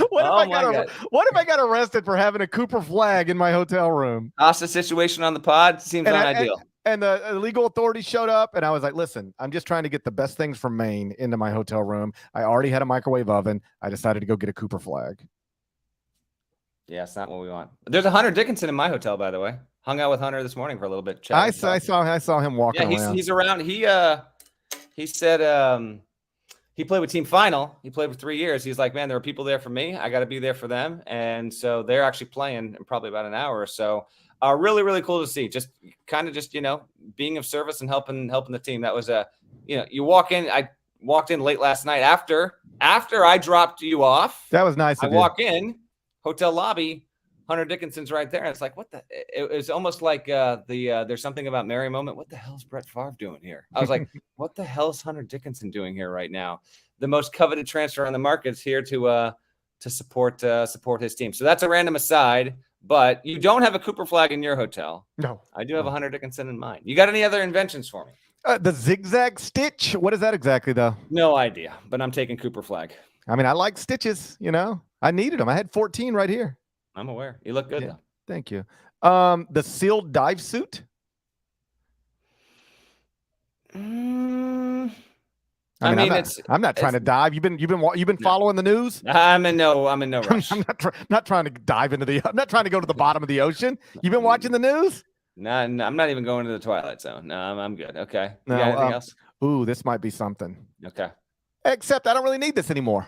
What if I got arrested for having a Cooper Flagg in my hotel room? Hostage situation on the pod seems unideal. And the legal authorities showed up, and I was like, listen, I'm just trying to get the best things from Maine into my hotel room. I already had a microwave oven. I decided to go get a Cooper Flagg. Yeah, it's not what we want. There's a Hunter Dickinson in my hotel, by the way. Hung out with Hunter this morning for a little bit. I saw him walking around. He's around. He said he played with Team Final. He played for 3 years. He's like, man, there are people there for me. I got to be there for them. And so they're actually playing in probably about an hour or so. Really, really cool to see. Just being of service and helping the team. That was you walk in. I walked in late last night after I dropped you off. That was nice. I walk in hotel lobby. Hunter Dickinson's right there. And it's like, it was almost like there's something about Mary moment. What the hell is Brett Favre doing here? I was like, what the hell is Hunter Dickinson doing here right now? The most coveted transfer on the market is here to support his team. So that's a random aside, but you don't have a Cooper Flagg in your hotel. No. I do have a Hunter Dickinson in mine. You got any other inventions for me? The zigzag stitch. What is that exactly, though? No idea, but I'm taking Cooper Flagg. I mean, I like stitches, I needed them. I had 14 right here. I'm aware. You look good, though. Thank you. The sealed dive suit. I'm not trying to dive. You've been following the news. I'm in no rush. I'm not trying to dive into I'm not trying to go to the bottom of the ocean. You've been watching the news? No, I'm not even going to the Twilight Zone. No, I'm good. Okay. No, you got anything else? Ooh, this might be something. Okay. Except I don't really need this anymore.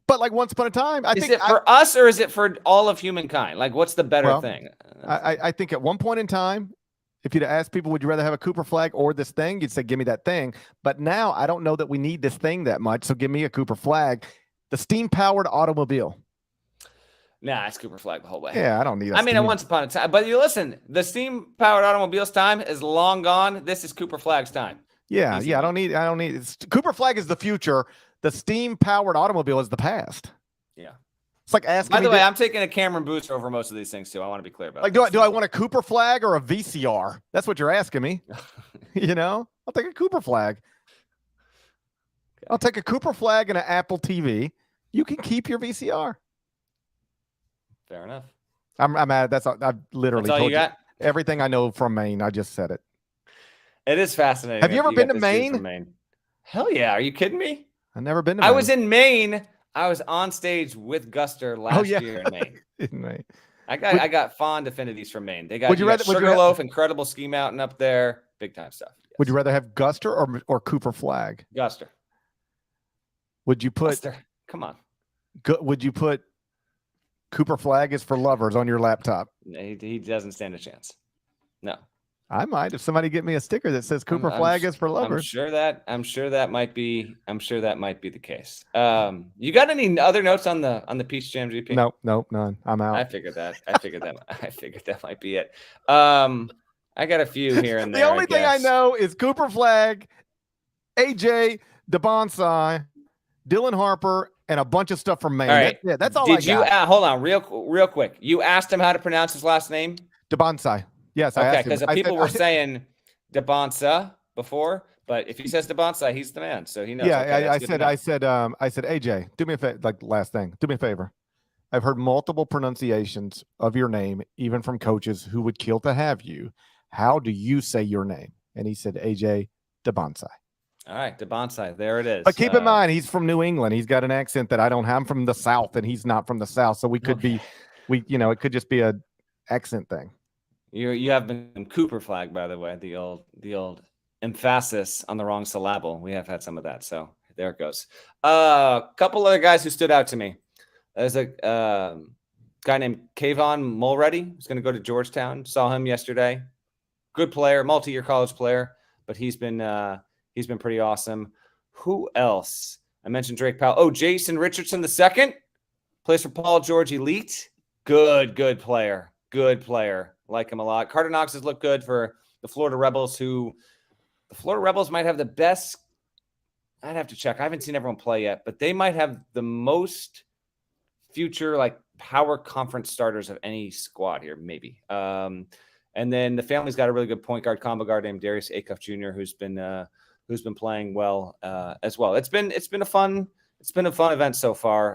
But like once upon a time, is it for us or is it for all of humankind? Like, what's the better thing? I think at one point in time, if you'd asked people, would you rather have a Cooper Flagg or this thing? You'd say, give me that thing. But now I don't know that we need this thing that much. So give me a Cooper Flagg, the steam-powered automobile. Nah, it's Cooper Flagg the whole way. Yeah, I don't need. Once upon a time, but you listen. The steam-powered automobile's time is long gone. This is Cooper Flagg's time. Yeah. I don't need. Cooper Flagg is the future. The steam-powered automobile is the past. Yeah. It's like asking. By the way, I'm taking a Cameron booster over most of these things too. I want to be clear about. Like, do I want a Cooper Flagg or a VCR? That's what you're asking me. I'll take a Cooper Flagg. Okay. I'll take a Cooper Flagg and an Apple TV. You can keep your VCR. Fair enough. I'm mad. I've literally all told you got? Everything I know from Maine. I just said it. It is fascinating. Have you ever been to Maine? Hell yeah. Are you kidding me? I've never been to Maine. I was in Maine. I was on stage with Guster last year in Maine. In Maine. I got fond affinities for Maine. They got, Would you rather- would you Sugarloaf, incredible ski mountain up there, big time stuff. Yes. Would you rather have Guster or Cooper Flagg? Guster? Would you put? Guster. Come on. Would you put Cooper Flagg is for lovers on your laptop? He doesn't stand a chance. No. I might if somebody get me a sticker that says Cooper Flagg is for lovers. I'm sure that might be the case. You got any other notes on the Peach Jam GP? Nope, none. I'm out. I figured that might be it. I got a few here and there. The only thing I know is Cooper Flagg, AJ, Dybantsa, Dylan Harper, and a bunch of stuff from Maine. All right. That's all Did I got. you hold on real quick? You asked him how to pronounce his last name? Dybantsa. Yes, I okay, asked him. because people were saying Dybantsa before, but if he says Dybantsa, he's the man, so he knows. Yeah, okay, I said, AJ, do me a favor. Like last thing, do me a favor. I've heard multiple pronunciations of your name, even from coaches who would kill to have you. How do you say your name? And he said, AJ Dybantsa. All right, Dybantsa, there it is. But keep in mind, he's from New England. He's got an accent that I don't have. I'm from the South, and he's not from the South. So we could be, it could just be a accent thing. You have been Cooper Flagg, by the way, the old emphasis on the wrong syllable. We have had some of that, so there it goes. A couple other guys who stood out to me. There's a guy named Kayvon Mulready who's going to go to Georgetown. Saw him yesterday. Good player, multi-year college player, but he's been pretty awesome. Who else? I mentioned Drake Powell. Oh, Jason Richardson II plays for Paul George Elite. Good player. Good player. Like him a lot. Carter Knox has looked good for the Florida Rebels, who the Florida Rebels might have the best. I'd have to check. I haven't seen everyone play yet, but they might have the most future like power conference starters of any squad here, maybe. And then the family's got a really good point guard, combo guard named Darius Acuff Jr., who's been playing well as well. It's been a fun event so far.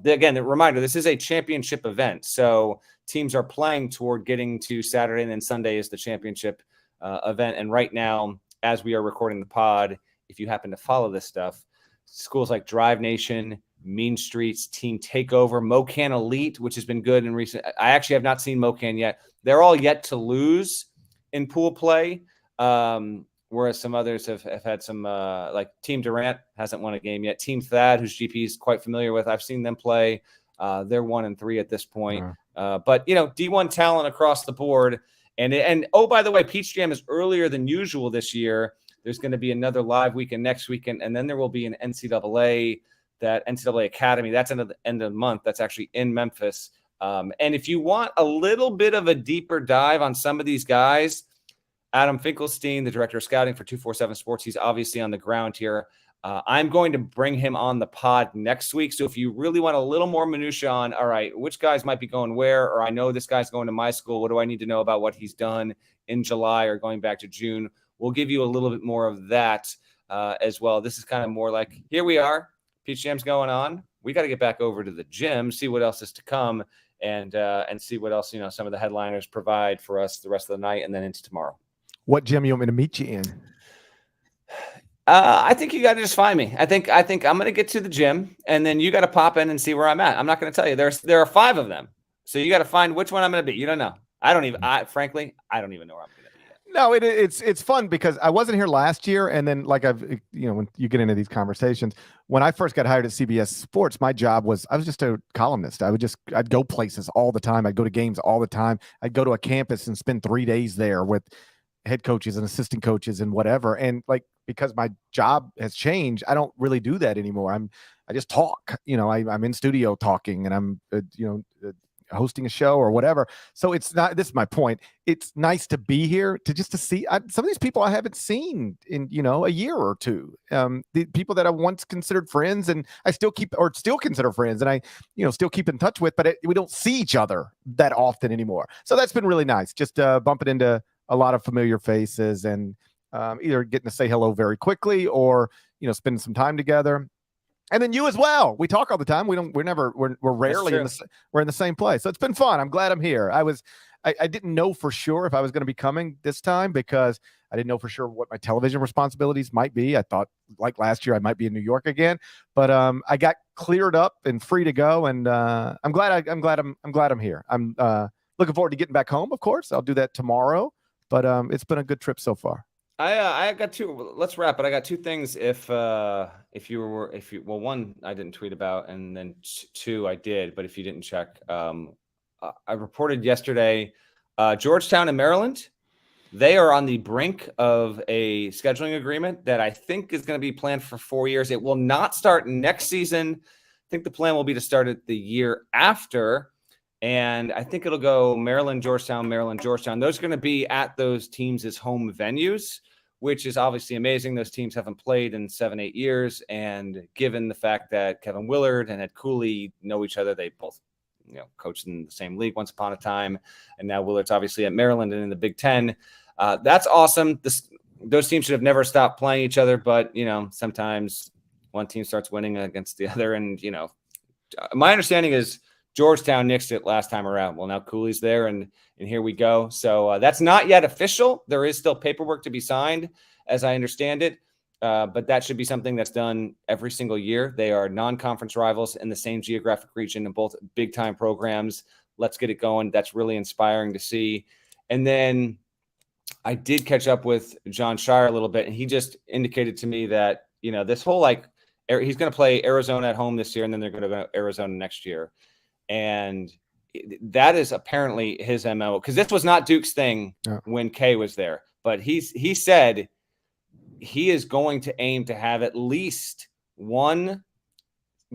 Again, a reminder, this is a championship event, so teams are playing toward getting to Saturday, and then Sunday is the championship event. And right now, as we are recording the pod, if you happen to follow this stuff, schools like Drive Nation, Mean Streets, Team Takeover, Mocan Elite, which has been good in recent. I actually have not seen Mocan yet. They're all yet to lose in pool play. Whereas some others have had some, like Team Durant hasn't won a game yet. Team Thad, whose GP is quite familiar with, I've seen them play. They're 1-3 at this point. But, D1 talent across the board. And oh, by the way, Peach Jam is earlier than usual this year. There's going to be another live weekend next weekend, and then there will be an NCAA Academy. That's at the end of the month. That's actually in Memphis. And if you want a little bit of a deeper dive on some of these guys, Adam Finkelstein, the director of scouting for 247 Sports, he's obviously on the ground here. I'm going to bring him on the pod next week. So if you really want a little more minutia on, all right, which guys might be going where, or I know this guy's going to my school, what do I need to know about what he's done in July or going back to June? We'll give you a little bit more of that as well. This is kind of more like, here we are, Peach Jam's going on. We got to get back over to the gym, see what else is to come, and see what else, some of the headliners provide for us the rest of the night and then into tomorrow. What gym you want me to meet you in? I think you got to just find me. I think I'm going to get to the gym, and then you got to pop in and see where I'm at. I'm not going to tell you. There are 5 of them, so you got to find which one I'm going to be. You don't know. Frankly, I don't even know where I'm going to be yet. No, it's fun because I wasn't here last year, and then like when you get into these conversations, when I first got hired at CBS Sports, my job was I was just a columnist. I'd go places all the time. I'd go to games all the time. I'd go to a campus and spend 3 days there with head coaches and assistant coaches and whatever. And like, because my job has changed, I don't really do that anymore. I just talk, I'm in studio talking, and I'm, hosting a show or whatever. So it's not, this is my point. It's nice to be here to see some of these people I haven't seen in, a year or two. The people that I once considered friends and I still consider friends, and I, still keep in touch with, but we don't see each other that often anymore. So that's been really nice. Just bumping into a lot of familiar faces and either getting to say hello very quickly or, spending some time together. And then you as well. We talk all the time. We're rarely we're in the same place. So it's been fun. I'm glad I'm here. I didn't know for sure if I was going to be coming this time because I didn't know for sure what my television responsibilities might be. I thought like last year I might be in New York again, but I got cleared up and free to go. And I'm glad I'm here. I'm looking forward to getting back home, of course. I'll do that tomorrow, but it's been a good trip so far. I got two. Let's wrap it. I got two things. If one I didn't tweet about, and then two I did. But if you didn't check, I reported yesterday, Georgetown and Maryland, they are on the brink of a scheduling agreement that I think is going to be planned for 4 years. It will not start next season. I think the plan will be to start it the year after. And I think it'll go Maryland, Georgetown, Maryland, Georgetown. Those are going to be at those teams' home venues, which is obviously amazing. Those teams haven't played in 7-8 years. And given the fact that Kevin Willard and Ed Cooley know each other, they both coached in the same league once upon a time. And now Willard's obviously at Maryland and in the Big Ten. That's awesome. Those teams should have never stopped playing each other. But, sometimes one team starts winning against the other. And, my understanding is Georgetown nixed it last time around. Well, now Cooley's there, and here we go. So that's not yet official. There is still paperwork to be signed, as I understand it. But that should be something that's done every single year. They are non-conference rivals in the same geographic region and both big-time programs. Let's get it going. That's really inspiring to see. And then I did catch up with John Shire a little bit, and he just indicated to me that, this whole he's going to play Arizona at home this year, and then they're going to go to Arizona next year. And that is apparently his MO, because this was not Duke's thing when Kay was there. But he said he is going to aim to have at least one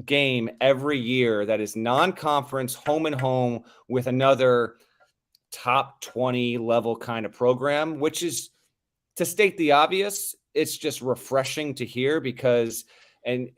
game every year that is non-conference, home and home, with another top 20 level kind of program, which is, to state the obvious, it's just refreshing to hear, because and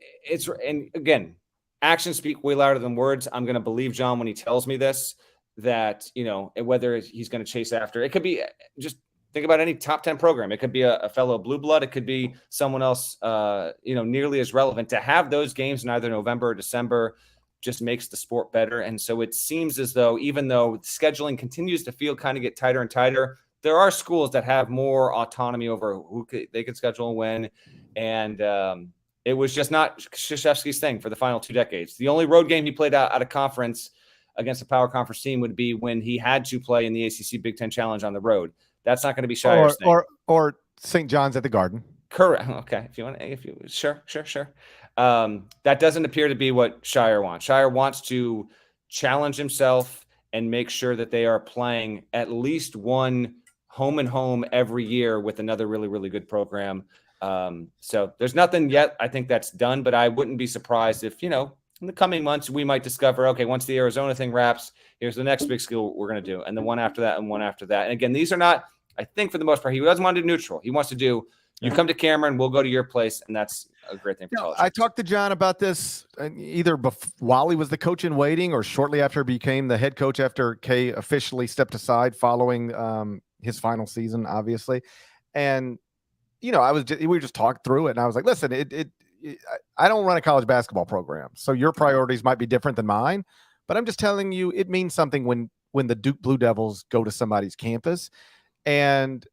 again, actions speak way louder than words. I'm going to believe John when he tells me this, that, whether he's going to chase after, it could be just think about any top 10 program. It could be a fellow blue blood. It could be someone else, nearly as relevant. To have those games in either November or December just makes the sport better. And so it seems as though, even though scheduling continues to get tighter and tighter, there are schools that have more autonomy over who they can schedule and when. And, it was just not Krzyzewski's thing for the final 2 decades. The only road game he played out of conference against a power conference team would be when he had to play in the ACC Big Ten Challenge on the road. That's not going to be Shire's thing. Or St. John's at the Garden. Correct. Okay. Sure. That doesn't appear to be what Shire wants. Shire wants to challenge himself and make sure that they are playing at least one home and home every year with another really, really good program. So there's nothing yet I think that's done, but I wouldn't be surprised if, in the coming months, we might discover, okay, once the Arizona thing wraps, here's the next big school we're going to do. And the one after that and one after that. And again, these are not, I think for the most part, he doesn't want to do neutral. He wants to do, you come to Cameron, we'll go to your place. And that's a great thing for college. I talked to John about this either while he was the coach in waiting or shortly after he became the head coach, after Kay officially stepped aside following his final season, obviously. And we were just talking through it, and I was like, listen, I don't run a college basketball program, so your priorities might be different than mine, but I'm just telling you, it means something when the Duke Blue Devils go to somebody's campus, and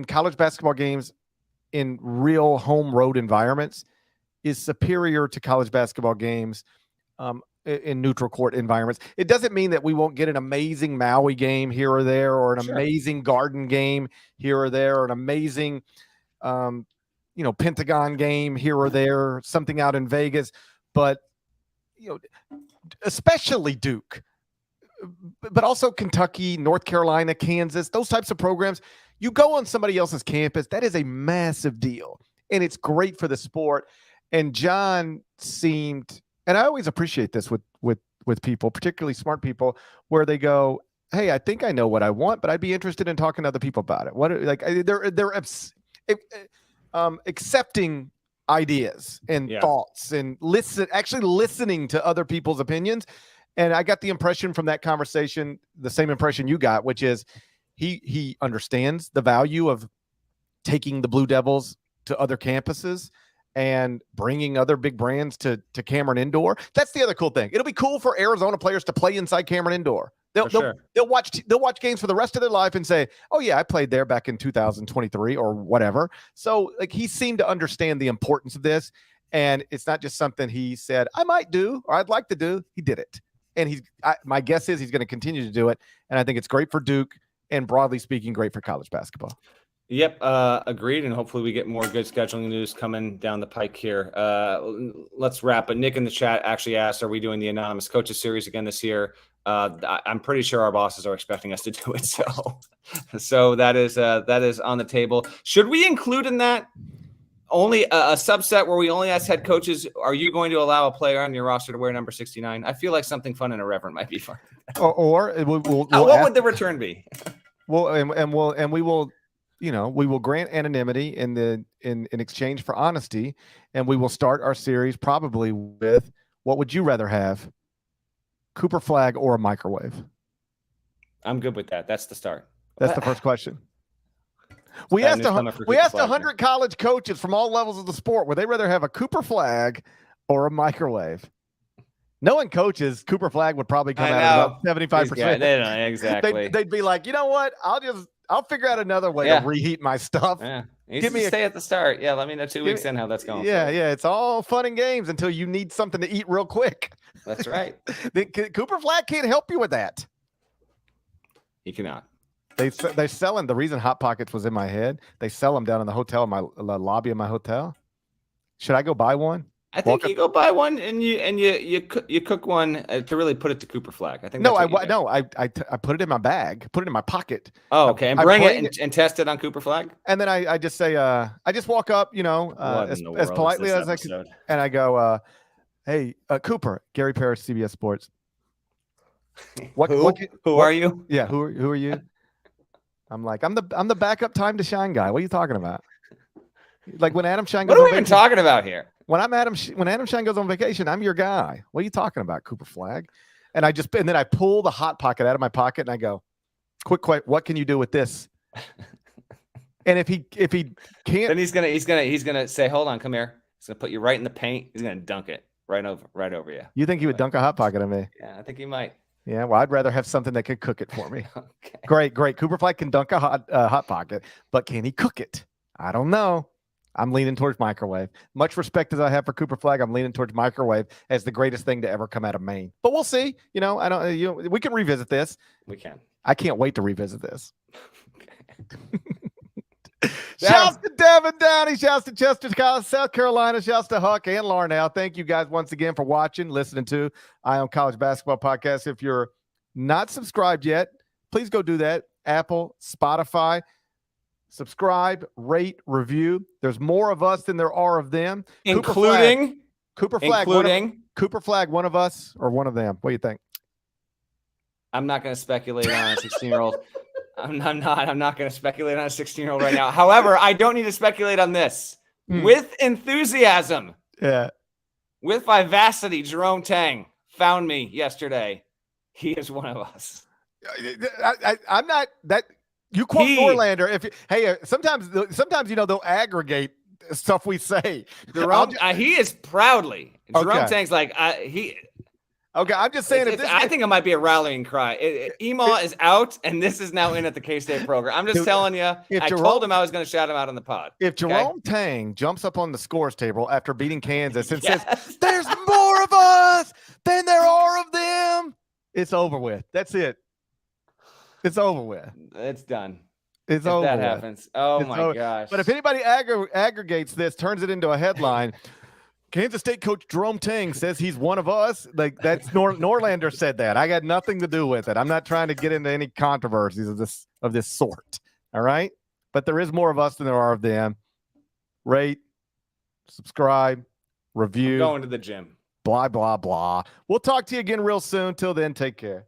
college basketball games in real home road environments is superior to college basketball games in neutral court environments. It doesn't mean that we won't get an amazing Maui game here or there, or an amazing Garden game here or there, or an amazing Pentagon game here or there, something out in Vegas, but especially Duke, but also Kentucky, North Carolina, Kansas, those types of programs, you go on somebody else's campus, that is a massive deal, and it's great for the sport. And John seemed, and I always appreciate this with people, particularly smart people, where they go, hey, I think I know what I want, but I'd be interested in talking to other people about it. They're accepting ideas and thoughts and listening to other people's opinions. And I got the impression from that conversation, the same impression you got, which is he understands the value of taking the Blue Devils to other campuses and bringing other big brands to Cameron Indoor. That's the other cool thing. It'll be cool for Arizona players to play inside Cameron Indoor. They'll watch games for the rest of their life and say, oh yeah, I played there back in 2023 or whatever. So he seemed to understand the importance of this, and it's not just something he said I might do or I'd like to do. He did it. and my guess is he's going to continue to do it. And I think it's great for Duke, and broadly speaking, great for college basketball. Yep, agreed, and hopefully we get more good scheduling news coming down the pike here. Let's wrap. But Nick in the chat actually asked, are we doing the Anonymous Coaches Series again this year? I'm pretty sure our bosses are expecting us to do it, so that is on the table. Should we include in that only a subset where we only ask head coaches, are you going to allow a player on your roster to wear number 69? I feel like something fun and irreverent might be fun. Or what would the return be? Well, and we will, we will grant anonymity in exchange for honesty, and we will start our series probably with, what would you rather have, Cooper Flagg or a microwave? I'm good with that. That's the start. That's the first question. We asked 100 college coaches from all levels of the sport, would they rather have a Cooper Flagg or a microwave? Knowing coaches, Cooper Flagg would probably come out about 75%. Exactly. They'd be like, you know what? I'll figure out another way to reheat my stuff. Yeah. Give me stay at the start. Yeah, let me know 2 weeks in how that's going. Yeah. It's all fun and games until you need something to eat real quick. That's right. Cooper Flagg can't help you with that. He cannot. They're selling. The reason Hot Pockets was in my head, they sell them down in the hotel, the lobby of my hotel. Should I go buy one? I think you go buy one and you cook one to really put it to Cooper Flagg. I think I put it in my bag, put it in my pocket. Oh, okay, and bring it and test it on Cooper Flagg. And then I just say, I just walk up, as politely as I could, and I go, hey, Cooper, Gary Parrish, CBS Sports. Who are you? Yeah, who are you? I'm like, I'm the backup time to shine guy. What are you talking about? Like when Adam Shine goes. What are we even talking about here? When Adam Shine goes on vacation, I'm your guy. What are you talking about, Cooper Flagg? And then I pull the Hot Pocket out of my pocket and I go, quick, what can you do with this? And if he can't, then he's gonna say, hold on, come here. He's gonna put you right in the paint. He's gonna dunk it right over you. You think he would dunk a Hot Pocket on me? Yeah, I think he might. Yeah, well, I'd rather have something that could cook it for me. Okay. Great. Cooper Flagg can dunk a Hot Pocket, but can he cook it? I don't know. I'm leaning towards microwave. Much respect as I have for Cooper Flagg, I'm leaning towards microwave as the greatest thing to ever come out of Maine. But we'll see. We can revisit this. We can. I can't wait to revisit this. Shouts to Devin Downey. Shouts to Chester, South Carolina. Shouts to Huck and Larnell. Thank you guys once again for watching, listening to Eye on College Basketball Podcast. If you're not subscribed yet, please go do that. Apple, Spotify. Subscribe, rate, review. There's more of us than there are of them. Including Cooper Flagg, one of us or one of them. What do you think? I'm not going to speculate on a 16-year-old. I'm not going to speculate on a 16-year-old right now. However, I don't need to speculate on this. With enthusiasm. Yeah. With vivacity, Jerome Tang found me yesterday. He is one of us. I'm not that. You quote Norlander. Sometimes they'll aggregate stuff we say. Jerome, he is proudly. Jerome Tang's like he. Okay, I'm just saying. I think it might be a rallying cry. Emaw is out, and this is now in at the K-State program. I'm just telling you. I told him I was going to shout him out on the pod. If Jerome Tang jumps up on the scores table after beating Kansas and says, "There's more of us than there are of them," it's over with. That's it. It's over with. It's done. It's over. That happens. Oh my gosh! But if anybody aggregates this, turns it into a headline. Kansas State coach Jerome Tang says he's one of us. Like that's Norlander said that. I got nothing to do with it. I'm not trying to get into any controversies of this sort. All right. But there is more of us than there are of them. Rate, subscribe, review. I'm going to the gym. Blah, blah, blah. We'll talk to you again real soon. Till then, take care.